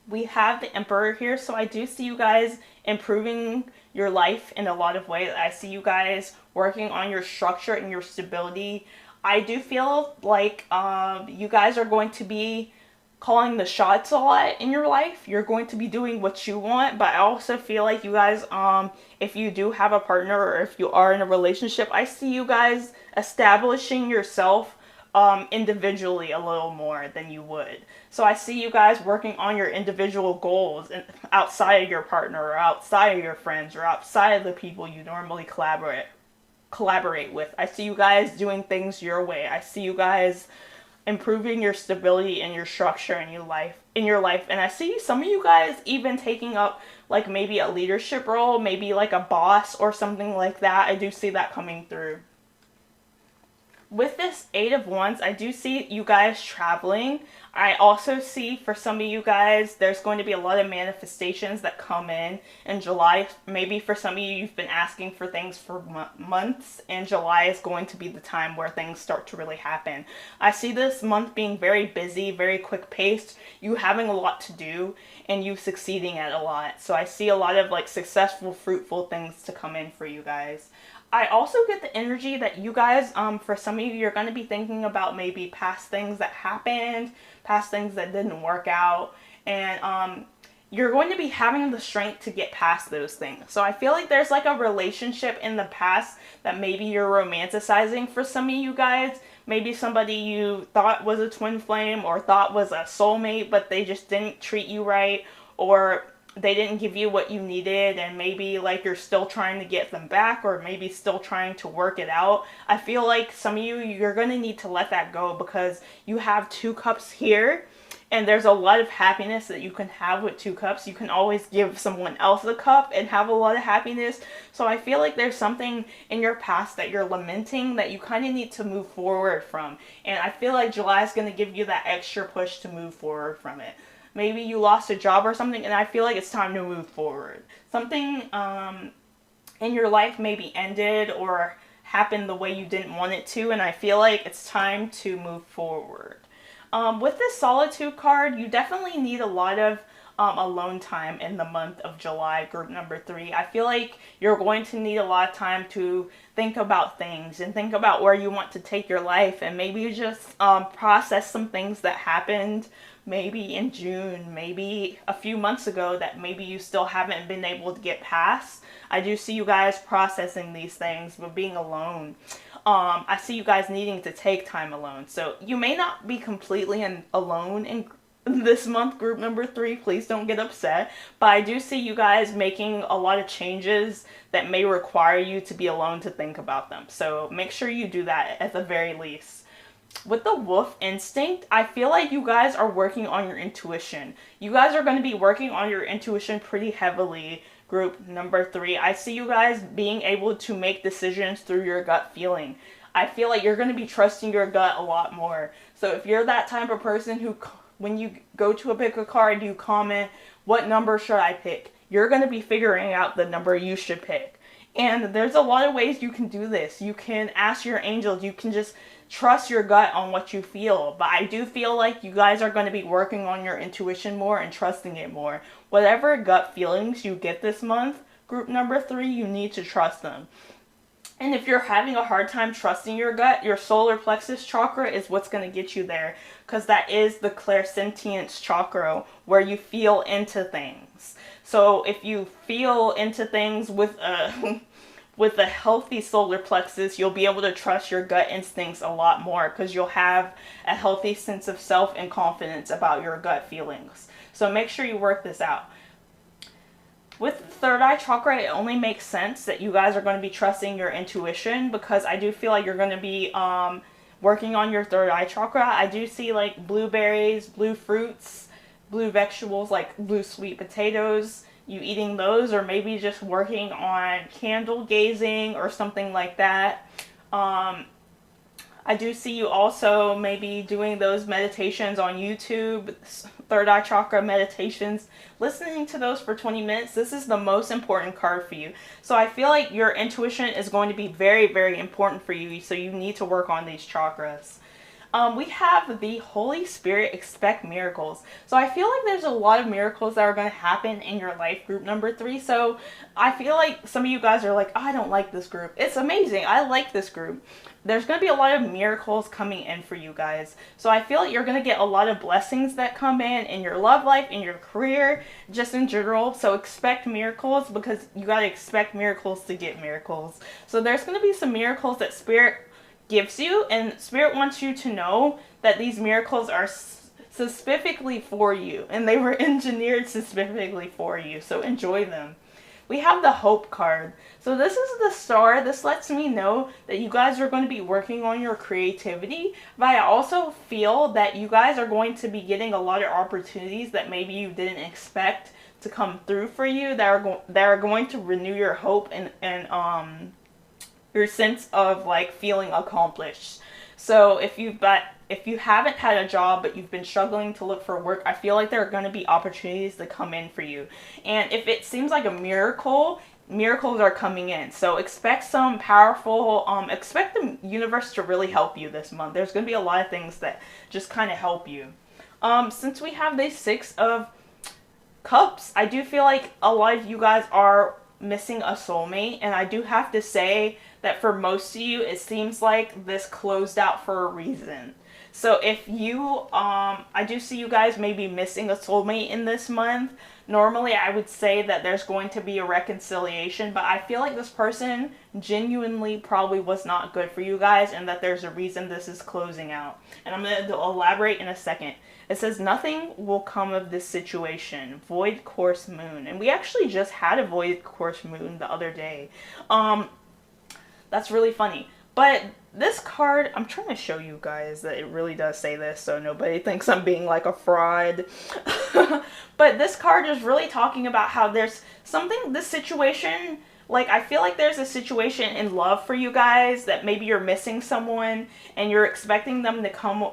We have the Emperor here, so I do see you guys improving your life in a lot of ways. I see you guys working on your structure and your stability. I do feel like you guys are going to be calling the shots a lot in your life. You're going to be doing what you want, but I also feel like you guys, if you do have a partner or if you are in a relationship, I see you guys establishing yourself individually a little more than you would. So I see you guys working on your individual goals and outside of your partner or outside of your friends or outside of the people you normally collaborate with. I see you guys doing things your way. I see you guys improving your stability and your structure in your life. And I see some of you guys even taking up like maybe a leadership role, maybe like a boss or something like that. I do see that coming through. With this 8 of Wands, I do see you guys traveling. I also see for some of you guys, there's going to be a lot of manifestations that come in July. Maybe for some of you, you've been asking for things for months, and July is going to be the time where things start to really happen. I see this month being very busy, very quick-paced, you having a lot to do, and you succeeding at a lot. So I see a lot of like successful, fruitful things to come in for you guys. I also get the energy that you guys, for some of you, you're going to be thinking about maybe past things that happened, past things that didn't work out, and you're going to be having the strength to get past those things. So I feel like there's like a relationship in the past that maybe you're romanticizing for some of you guys. Maybe somebody you thought was a twin flame or thought was a soulmate, but they just didn't treat you right, or they didn't give you what you needed, and maybe like you're still trying to get them back, or maybe still trying to work it out. I feel like some of you, you're going to need to let that go because you have 2 cups here, and there's a lot of happiness that you can have with 2 cups. You can always give someone else a cup and have a lot of happiness. So I feel like there's something in your past that you're lamenting that you kind of need to move forward from. And I feel like July is going to give you that extra push to move forward from it. Maybe you lost a job or something, and I feel like it's time to move forward. Something in your life maybe ended or happened the way you didn't want it to, and I feel like it's time to move forward. With this Solitude card, you definitely need a lot of alone time in the month of July, group number 3. I feel like you're going to need a lot of time to think about things and think about where you want to take your life, and maybe just process some things that happened maybe in June, maybe a few months ago that maybe you still haven't been able to get past. I do see you guys processing these things, but being alone. I see you guys needing to take time alone. So you may not be completely alone in this month, group number 3. Please don't get upset. But I do see you guys making a lot of changes that may require you to be alone to think about them. So make sure you do that at the very least. With the wolf instinct, I feel like you guys are working on your intuition. You guys are going to be working on your intuition pretty heavily, group number 3. I see you guys being able to make decisions through your gut feeling. I feel like you're going to be trusting your gut a lot more. So if you're that type of person who, when you go to pick a card, you comment, what number should I pick? You're going to be figuring out the number you should pick. And there's a lot of ways you can do this. You can ask your angels. You can just trust your gut on what you feel. But I do feel like you guys are going to be working on your intuition more and trusting it more. Whatever gut feelings you get this month, group number 3, you need to trust them. And if you're having a hard time trusting your gut, your solar plexus chakra is what's going to get you there, because that is the clairsentience chakra where you feel into things. So if you feel into things with a with a healthy solar plexus, you'll be able to trust your gut instincts a lot more, because you'll have a healthy sense of self and confidence about your gut feelings. So make sure you work this out. With the third eye chakra, it only makes sense that you guys are going to be trusting your intuition, because I do feel like you're going to be working on your third eye chakra. I do see like blueberries, blue fruits, blue vegetables like blue sweet potatoes, you eating those, or maybe just working on candle gazing or something like that. I do see you also maybe doing those meditations on YouTube, third eye chakra meditations, listening to those for 20 minutes. This is the most important card for you. So I feel like your intuition is going to be very, very important for you. So you need to work on these chakras. We have the Holy Spirit, expect miracles. So I feel like there's a lot of miracles that are going to happen in your life, group number 3. So I feel like some of you guys are like, oh, I don't like this group. It's amazing. I like this group. There's going to be a lot of miracles coming in for you guys. So I feel like you're going to get a lot of blessings that come in your love life, in your career, just in general. So expect miracles, because you got to expect miracles to get miracles. So there's going to be some miracles that Spirit gives you, and Spirit wants you to know that these miracles are specifically for you, and they were engineered specifically for you. So enjoy them. We have the Hope card. So this is the star. This lets me know that you guys are going to be working on your creativity, but I also feel that you guys are going to be getting a lot of opportunities that maybe you didn't expect to come through for you, that are going to renew your hope and your sense of like feeling accomplished. So if you haven't had a job but you've been struggling to look for work, I feel like there are going to be opportunities to come in for you. And if it seems like a miracle, miracles are coming in. So expect some powerful, expect the universe to really help you this month. There's going to be a lot of things that just kind of help you. Since we have the 6 of Cups, I do feel like a lot of you guys are missing a soulmate, and I do have to say that for most of you, it seems like this closed out for a reason. So if you, I do see you guys maybe missing a soulmate in this month. Normally, I would say that there's going to be a reconciliation, but I feel like this person genuinely probably was not good for you guys, and that there's a reason this is closing out. And I'm going to elaborate in a second. It says, nothing will come of this situation. Void course moon. And we actually just had a void course moon the other day. That's really funny. But this card, I'm trying to show you guys that it really does say this, so nobody thinks I'm being like a fraud. But this card is really talking about how there's something, this situation, like I feel like there's a situation in love for you guys that maybe you're missing someone and you're expecting them to come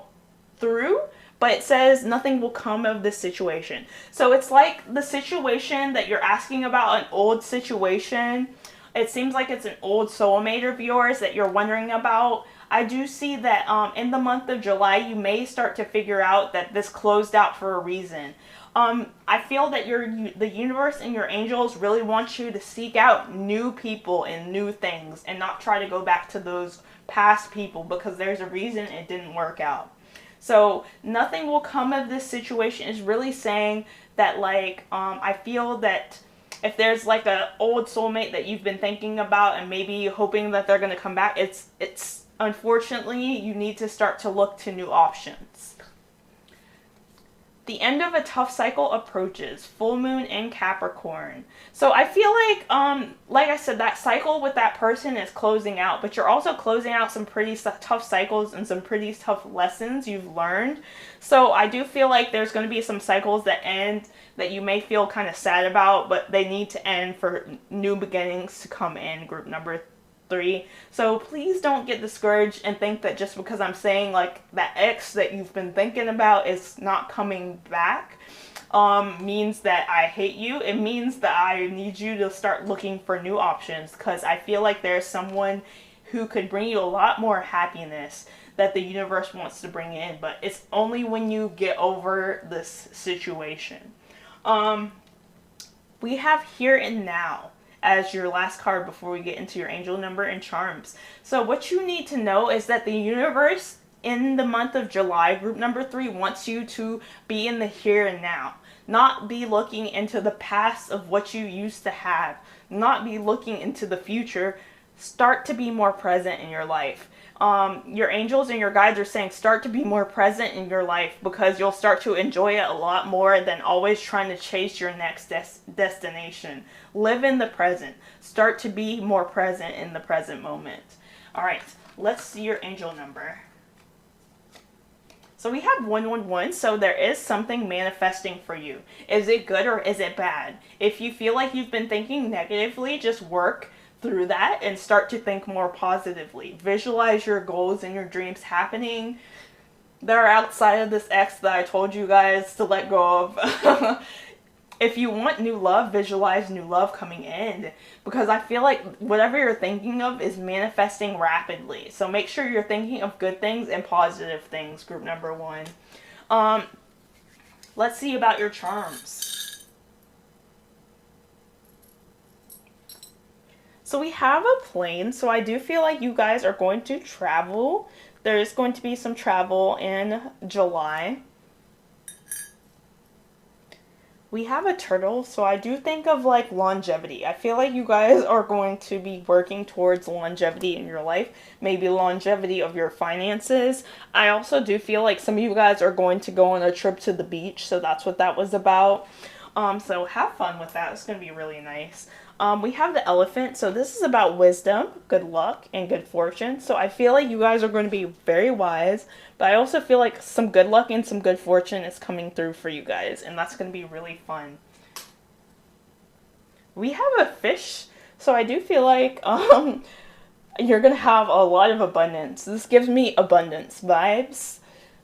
through. But it says nothing will come of this situation. So it's like the situation that you're asking about, an old situation. It seems like it's an old soulmate of yours that you're wondering about. I do see that in the month of July, you may start to figure out that this closed out for a reason. I feel that the universe and your angels really want you to seek out new people and new things, and not try to go back to those past people, because there's a reason it didn't work out. So nothing will come of this situation is really saying that, like, I feel that if there's like an old soulmate that you've been thinking about and maybe hoping that they're going to come back, it's unfortunately, you need to start to look to new options. The end of a tough cycle approaches. Full moon in Capricorn. So I feel like I said, that cycle with that person is closing out, but you're also closing out some pretty tough cycles and some pretty tough lessons you've learned. So I do feel like there's going to be some cycles that end that you may feel kind of sad about, but they need to end for new beginnings to come in, group number 3. So please don't get discouraged and think that just because I'm saying like that ex that you've been thinking about is not coming back. means that I hate you. It means that I need you to start looking for new options, because I feel like there's someone who could bring you a lot more happiness that the universe wants to bring in, but it's only when you get over this situation. We have Here and Now as your last card before we get into your angel number and charms. So what you need to know is that the universe in the month of July, group number 3, wants you to be in the here and now. Not be looking into the past of what you used to have. Not be looking into the future. Start to be more present in your life. Your angels and your guides are saying start to be more present in your life, because you'll start to enjoy it a lot more than always trying to chase your next destination. Live in the present. Start to be more present in the present moment. All right, let's see your angel number. So we have 111, so there is something manifesting for you. Is it good or is it bad? If you feel like you've been thinking negatively, just work through that and start to think more positively. Visualize your goals and your dreams happening that are outside of this ex that I told you guys to let go of. If you want new love, visualize new love coming in, because I feel like whatever you're thinking of is manifesting rapidly. So make sure you're thinking of good things and positive things, group number 1. Let's see about your charms. So we have a plane, so I do feel like you guys are going to travel. There is going to be some travel in July. We have a turtle, so I do think of like longevity. I feel like you guys are going to be working towards longevity in your life, maybe longevity of your finances. I also do feel like some of you guys are going to go on a trip to the beach, so that's what that was about. So have fun with that. It's going to be really nice. We have the elephant, so this is about wisdom, good luck, and good fortune. So I feel like you guys are going to be very wise, but I also feel like some good luck and some good fortune is coming through for you guys, and that's going to be really fun. We have a fish, so I do feel like you're going to have a lot of abundance. This gives me abundance vibes.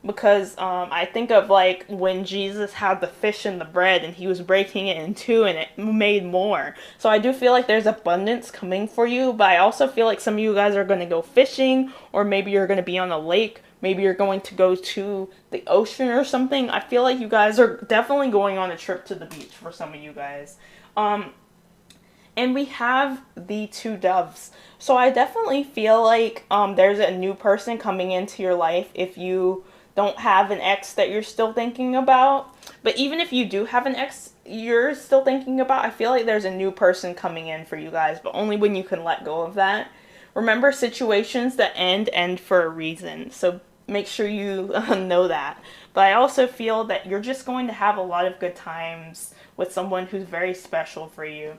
Because I think of like when Jesus had the fish and the bread and he was breaking it in two and it made more. So I do feel like there's abundance coming for you, but I also feel like some of you guys are going to go fishing, or maybe you're going to be on a lake. Maybe you're going to go to the ocean or something. I feel like you guys are definitely going on a trip to the beach for some of you guys. And we have the 2 doves. So I definitely feel like there's a new person coming into your life if you don't have an ex that you're still thinking about. But even if you do have an ex you're still thinking about, I feel like there's a new person coming in for you guys, but only when you can let go of that. Remember, situations that end for a reason. So make sure you know that. But I also feel that you're just going to have a lot of good times with someone who's very special for you.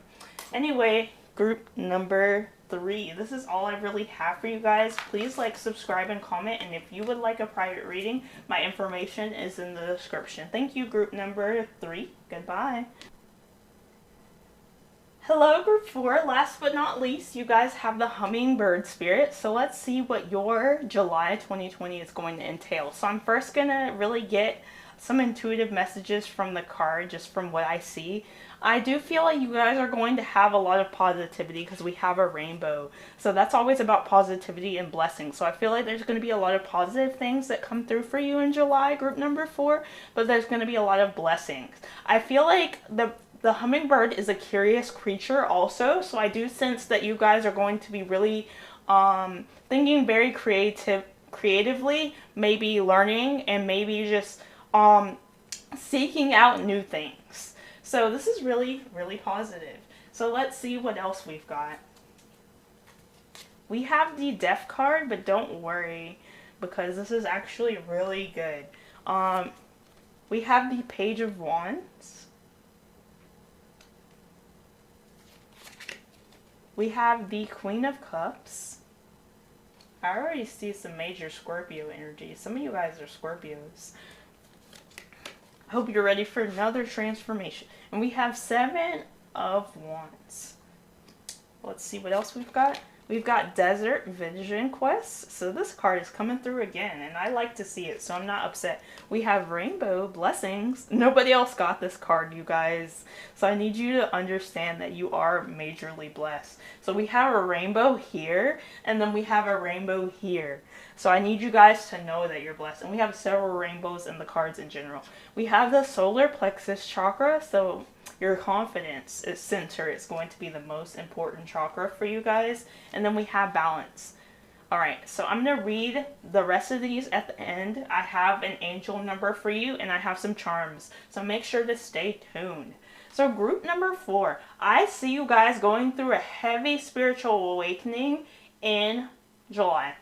Anyway, group number 3. This is all I really have for you guys. Please like, subscribe, and comment. And if you would like a private reading, my information is in the description. Thank you, group number 3. Goodbye. Hello, group 4. Last but not least, you guys have the hummingbird spirit. So let's see what your July 2020 is going to entail. So I'm first going to really get some intuitive messages from the card, just from what I see. I do feel like you guys are going to have a lot of positivity because we have a rainbow. So that's always about positivity and blessings. So I feel like there's going to be a lot of positive things that come through for you in July, group number 4. But there's going to be a lot of blessings. I feel like the hummingbird is a curious creature also. So I do sense that you guys are going to be really thinking very creatively, maybe learning, and maybe just seeking out new things. So this is really, really positive. So let's see what else we've got. We have the Death card, but don't worry, because this is actually really good. We have the Page of Wands. We have the Queen of Cups. I already see some major Scorpio energy. Some of you guys are Scorpios. I hope you're ready for another transformation. And we have 7 of Wands. Let's see what else we've got. We've got Desert Vision Quest. So this card is coming through again, and I like to see it, so I'm not upset. We have Rainbow Blessings. Nobody else got this card, you guys. So I need you to understand that you are majorly blessed. So we have a rainbow here, and then we have a rainbow here. So I need you guys to know that you're blessed. And we have several rainbows in the cards in general. We have the solar plexus chakra, so your confidence is center is going to be the most important chakra for you guys. And then we have balance. Alright, so I'm going to read the rest of these at the end. I have an angel number for you, and I have some charms. So make sure to stay tuned. So group number 4, I see you guys going through a heavy spiritual awakening in July.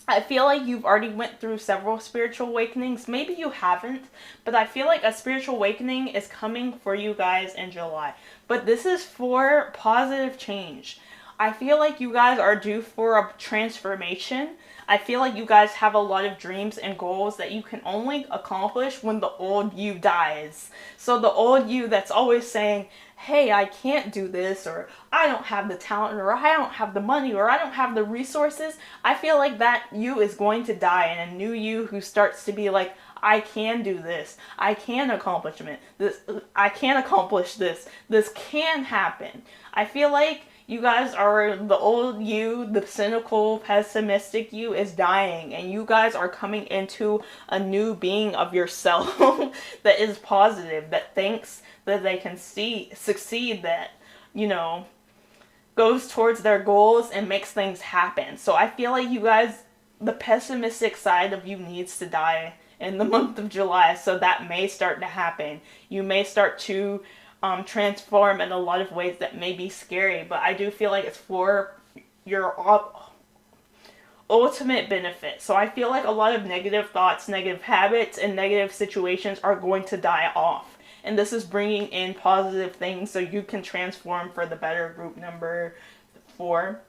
I feel like you've already went through several spiritual awakenings. Maybe you haven't, but I feel like a spiritual awakening is coming for you guys in July. But this is for positive change. I feel like you guys are due for a transformation. I feel like you guys have a lot of dreams and goals that you can only accomplish when the old you dies. So the old you that's always saying, hey, I can't do this, or I don't have the talent, or I don't have the money, or I don't have the resources, I feel like that you is going to die, and a new you who starts to be like, I can do this, I can accomplish this, I can accomplish this can happen. I feel like you guys are, the old you, the cynical, pessimistic you is dying, and you guys are coming into a new being of yourself that is positive, that thinks that they can succeed, that, you know, goes towards their goals and makes things happen. So I feel like you guys, the pessimistic side of you needs to die in the month of July, so that may start to happen. You may start to transform in a lot of ways that may be scary, but I do feel like it's for your ultimate benefit. So I feel like a lot of negative thoughts, negative habits, and negative situations are going to die off. And this is bringing in positive things so you can transform for the better. Group number 4.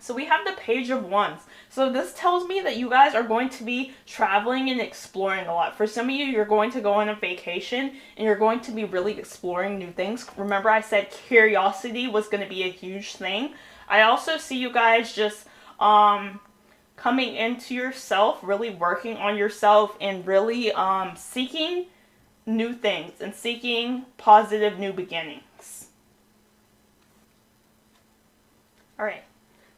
So we have the Page of Wands. So this tells me that you guys are going to be traveling and exploring a lot. For some of you, you're going to go on a vacation and you're going to be really exploring new things. Remember I said curiosity was going to be a huge thing. I also see you guys just coming into yourself, really working on yourself, and really seeking new things and seeking positive new beginnings. Alright.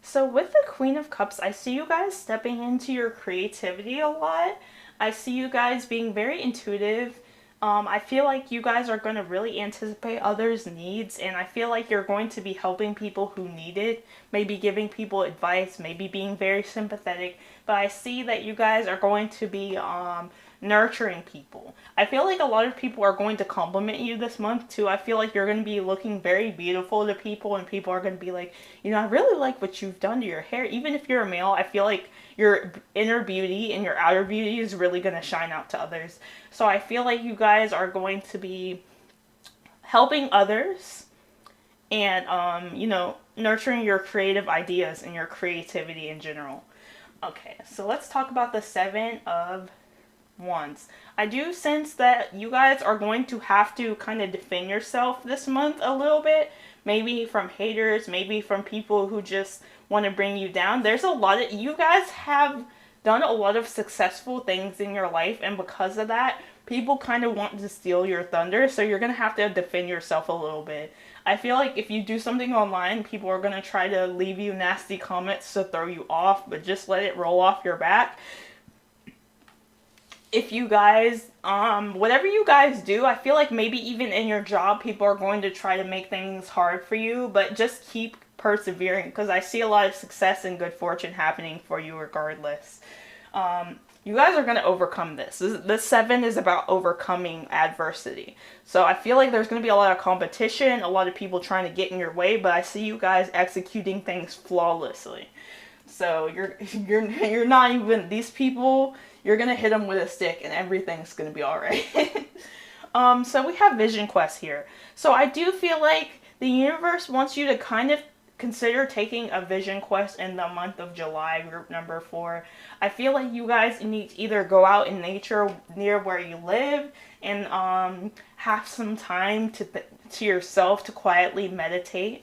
So with the Queen of Cups, I see you guys stepping into your creativity a lot. I see you guys being very intuitive. I feel like you guys are going to really anticipate others' needs, and I feel like you're going to be helping people who need it, maybe giving people advice, maybe being very sympathetic, but I see that you guys are going to be nurturing people. I feel like a lot of people are going to compliment you this month too. I feel like you're going to be looking very beautiful to people, and people are going to be like, you know, I really like what you've done to your hair. Even if you're a male, I feel like your inner beauty and your outer beauty is really going to shine out to others. So I feel like you guys are going to be helping others and, you know, nurturing your creative ideas and your creativity in general. Okay, so let's talk about the 7 of Wands. I do sense that you guys are going to have to kind of defend yourself this month a little bit. Maybe from haters, maybe from people who just want to bring you down. There's a lot of, you guys have done a lot of successful things in your life, and because of that, people kind of want to steal your thunder, so you're going to have to defend yourself a little bit. I feel like if you do something online, people are going to try to leave you nasty comments to throw you off, but just let it roll off your back. If you guys, whatever you guys do, I feel like maybe even in your job, people are going to try to make things hard for you, but just keep persevering, because I see a lot of success and good fortune happening for you regardless. You guys are going to overcome this. This 7 is about overcoming adversity. So I feel like there's going to be a lot of competition, a lot of people trying to get in your way, but I see you guys executing things flawlessly. So you're not even, these people, you're going to hit them with a stick and everything's going to be alright. So we have Vision Quest here. So I do feel like the universe wants you to kind of consider taking a Vision Quest in the month of July, group number 4. I feel like you guys need to either go out in nature near where you live and have some time to yourself to quietly meditate.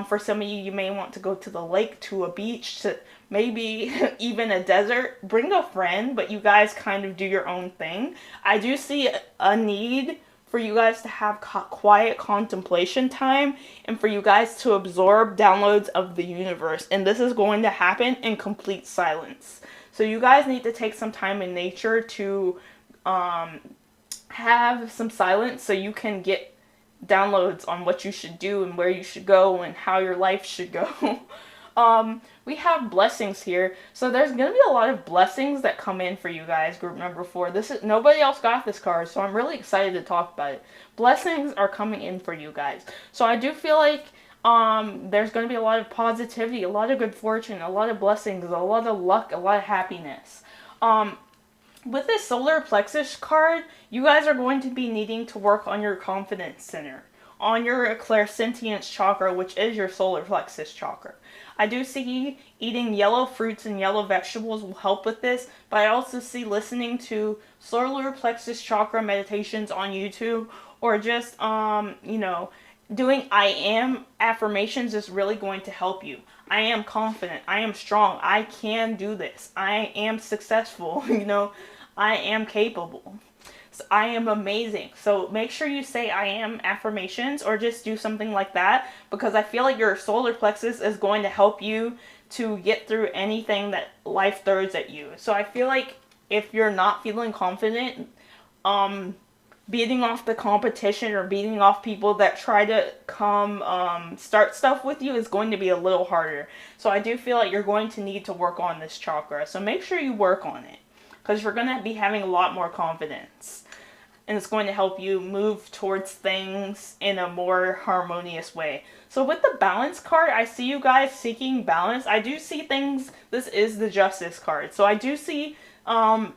For some of you, you may want to go to the lake, to a beach, to maybe even a desert. Bring a friend, but you guys kind of do your own thing. I do see a need for you guys to have quiet contemplation time and for you guys to absorb downloads of the universe. And this is going to happen in complete silence. So you guys need to take some time in nature to have some silence so you can get downloads on what you should do and where you should go and how your life should go. We have blessings here. So there's going to be a lot of blessings that come in for you guys, group number 4. This is nobody else got this card, so I'm really excited to talk about it. Blessings are coming in for you guys. So I do feel like there's going to be a lot of positivity, a lot of good fortune, a lot of blessings, a lot of luck, a lot of happiness. With this solar plexus card, you guys are going to be needing to work on your confidence center, on your clairsentience chakra, which is your solar plexus chakra. I do see eating yellow fruits and yellow vegetables will help with this, but I also see listening to solar plexus chakra meditations on YouTube, or just, doing I am affirmations is really going to help you. I am confident. I am strong. I can do this. I am successful. I am capable. So I am amazing. So make sure you say I am affirmations, or just do something like that, because I feel like your solar plexus is going to help you to get through anything that life throws at you. So I feel like if you're not feeling confident, beating off the competition or beating off people that try to come start stuff with you is going to be a little harder. So I do feel like you're going to need to work on this chakra. So make sure you work on it, because you're going to be having a lot more confidence. And it's going to help you move towards things in a more harmonious way. So with the balance card, I see you guys seeking balance. I do see things, this is the justice card. So I do see some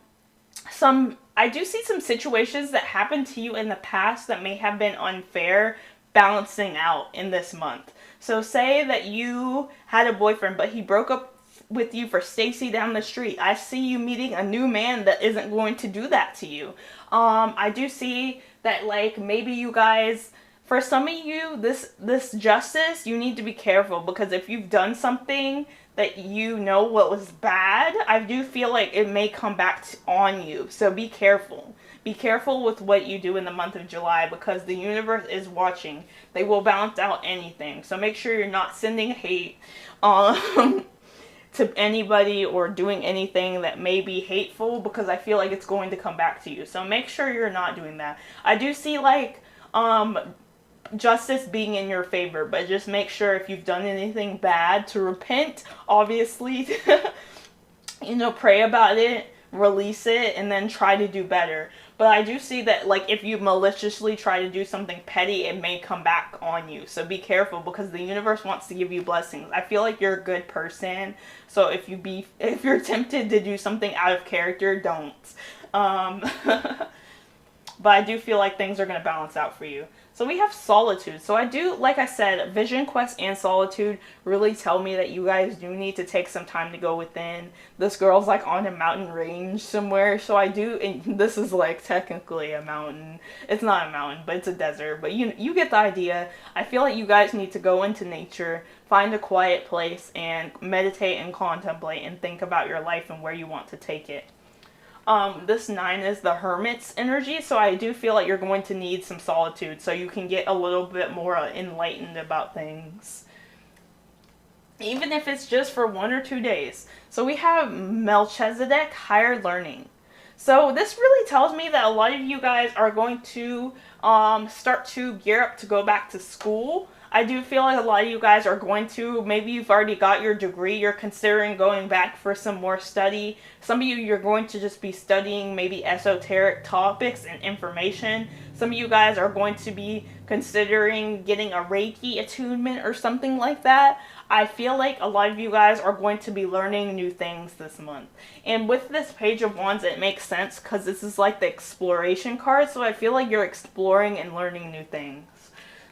situations that happened to you in the past that may have been unfair balancing out in this month. So say that you had a boyfriend, but he broke up with you for Stacy down the street. I see you meeting a new man that isn't going to do that to you. I do see that, like, maybe you guys, for some of you, this justice, you need to be careful, because if you've done something that you know what was bad, I do feel like it may come back on you. So be careful. Be careful with what you do in the month of July, because the universe is watching. They will balance out anything. So make sure you're not sending hate to anybody or doing anything that may be hateful, because I feel like it's going to come back to you. So make sure you're not doing that. I do see, like, justice being in your favor, but just make sure if you've done anything bad to repent, obviously, pray about it, release it, and then try to do better. But I do see that, like, if you maliciously try to do something petty, it may come back on you. So be careful, because the universe wants to give you blessings. I feel like you're a good person. So if you're tempted to do something out of character, don't. But I do feel like things are going to balance out for you. So we have solitude. So I do, like I said, Vision Quest and solitude really tell me that you guys do need to take some time to go within. This girl's like on a mountain range somewhere. So I do, and this is like technically a mountain. It's not a mountain, but it's a desert. But you get the idea. I feel like you guys need to go into nature, find a quiet place, and meditate and contemplate and think about your life and where you want to take it. This 9 is the Hermit's energy, so I do feel like you're going to need some solitude so you can get a little bit more enlightened about things. Even if it's just for 1 or 2 days. So we have Melchizedek, higher learning. So this really tells me that a lot of you guys are going to start to gear up to go back to school. I do feel like a lot of you guys are going to, maybe you've already got your degree, you're considering going back for some more study. Some of you, you're going to just be studying maybe esoteric topics and information. Some of you guys are going to be considering getting a Reiki attunement or something like that. I feel like a lot of you guys are going to be learning new things this month. And with this Page of Wands, it makes sense because this is like the exploration card. So I feel like you're exploring and learning new things.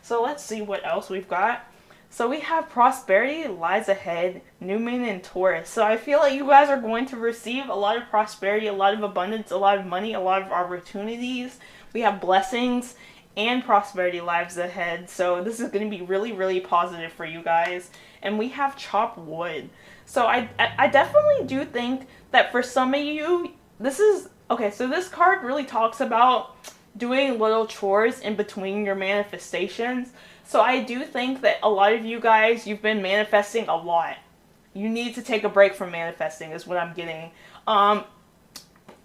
So let's see what else we've got. So we have prosperity lies ahead, new moon in Taurus. So I feel like you guys are going to receive a lot of prosperity, a lot of abundance, a lot of money, a lot of opportunities. We have blessings and prosperity lives ahead. So this is going to be really, really positive for you guys. And we have chop wood. So I definitely do think that for some of you, this is, okay, so this card really talks about doing little chores in between your manifestations. So I do think that a lot of you guys, you've been manifesting a lot. You need to take a break from manifesting is what I'm getting.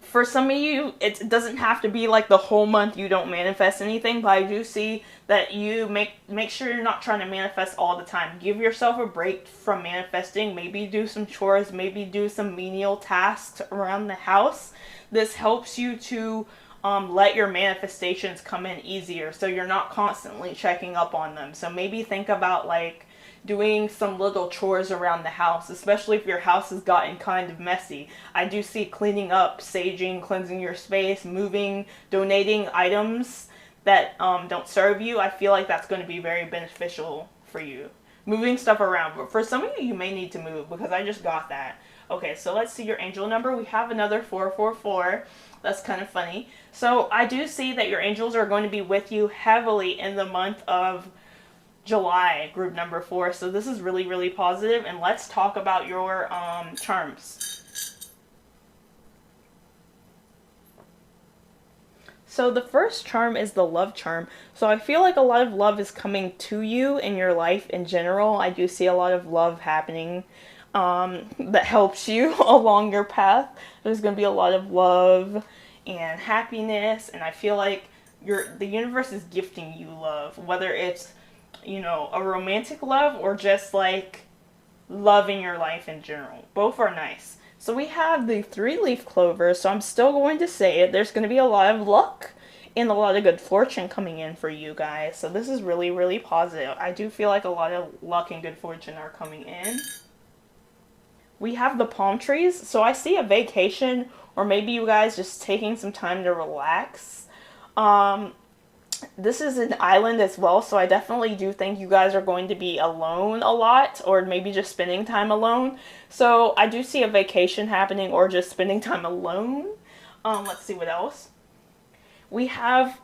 For some of you, it doesn't have to be like the whole month you don't manifest anything, but I do see that you make sure you're not trying to manifest all the time. Give yourself a break from manifesting. Maybe do some chores, maybe do some menial tasks around the house. This helps you to let your manifestations come in easier, so you're not constantly checking up on them. So maybe think about like doing some little chores around the house, especially if your house has gotten kind of messy. I do see cleaning up, saging, cleansing your space, moving, donating items that don't serve you. I feel like that's going to be very beneficial for you. Moving stuff around. But for some of you, you may need to move because I just got that. Okay, so let's see your angel number. We have another 444. That's kind of funny. So I do see that your angels are going to be with you heavily in the month of July, group number 4. So this is really, really positive. And let's talk about your charms. So the first charm is the love charm. So I feel like a lot of love is coming to you in your life in general. I do see a lot of love happening that helps you along your path. There's going to be a lot of love and happiness. And I feel like the universe is gifting you love, whether it's, you know, a romantic love or just like love in your life in general. Both are nice. So we have the 3-leaf clover. So I'm still going to say it. There's going to be a lot of luck and a lot of good fortune coming in for you guys. So this is really, really positive. I do feel like a lot of luck and good fortune are coming in. We have the palm trees. So I see a vacation, or maybe you guys just taking some time to relax. This is an island as well, so I definitely do think you guys are going to be alone a lot, or maybe just spending time alone. So I do see a vacation happening, or just spending time alone. Let's see what else. We have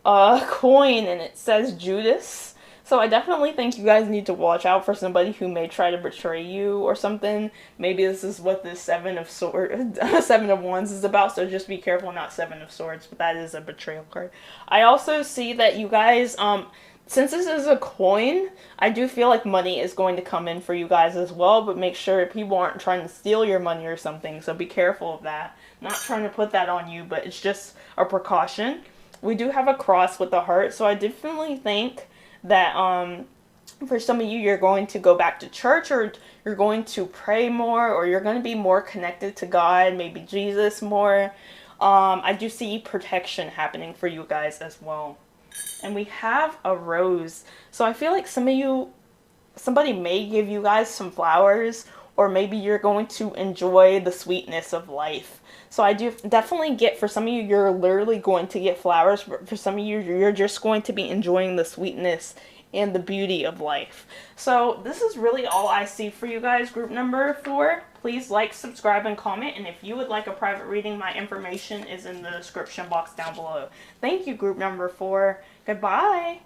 a coin, and it says Judas. So I definitely think you guys need to watch out for somebody who may try to betray you or something. Maybe this is what this 7 of Wands is about, so just be careful, not 7 of Swords, but that is a betrayal card. I also see that you guys, since this is a coin, I do feel like money is going to come in for you guys as well, but make sure people aren't trying to steal your money or something, so be careful of that. Not trying to put that on you, but it's just a precaution. We do have a cross with the heart, so I definitely think that for some of you, you're going to go back to church, or you're going to pray more, or you're going to be more connected to God, maybe Jesus more. I do see protection happening for you guys as well. And we have a rose. So I feel like some of you, somebody may give you guys some flowers, or maybe you're going to enjoy the sweetness of life. So I do definitely get, for some of you, you're literally going to get flowers. But for some of you, you're just going to be enjoying the sweetness and the beauty of life. So this is really all I see for you guys, group number 4. Please like, subscribe, and comment. And if you would like a private reading, my information is in the description box down below. Thank you, group number 4. Goodbye.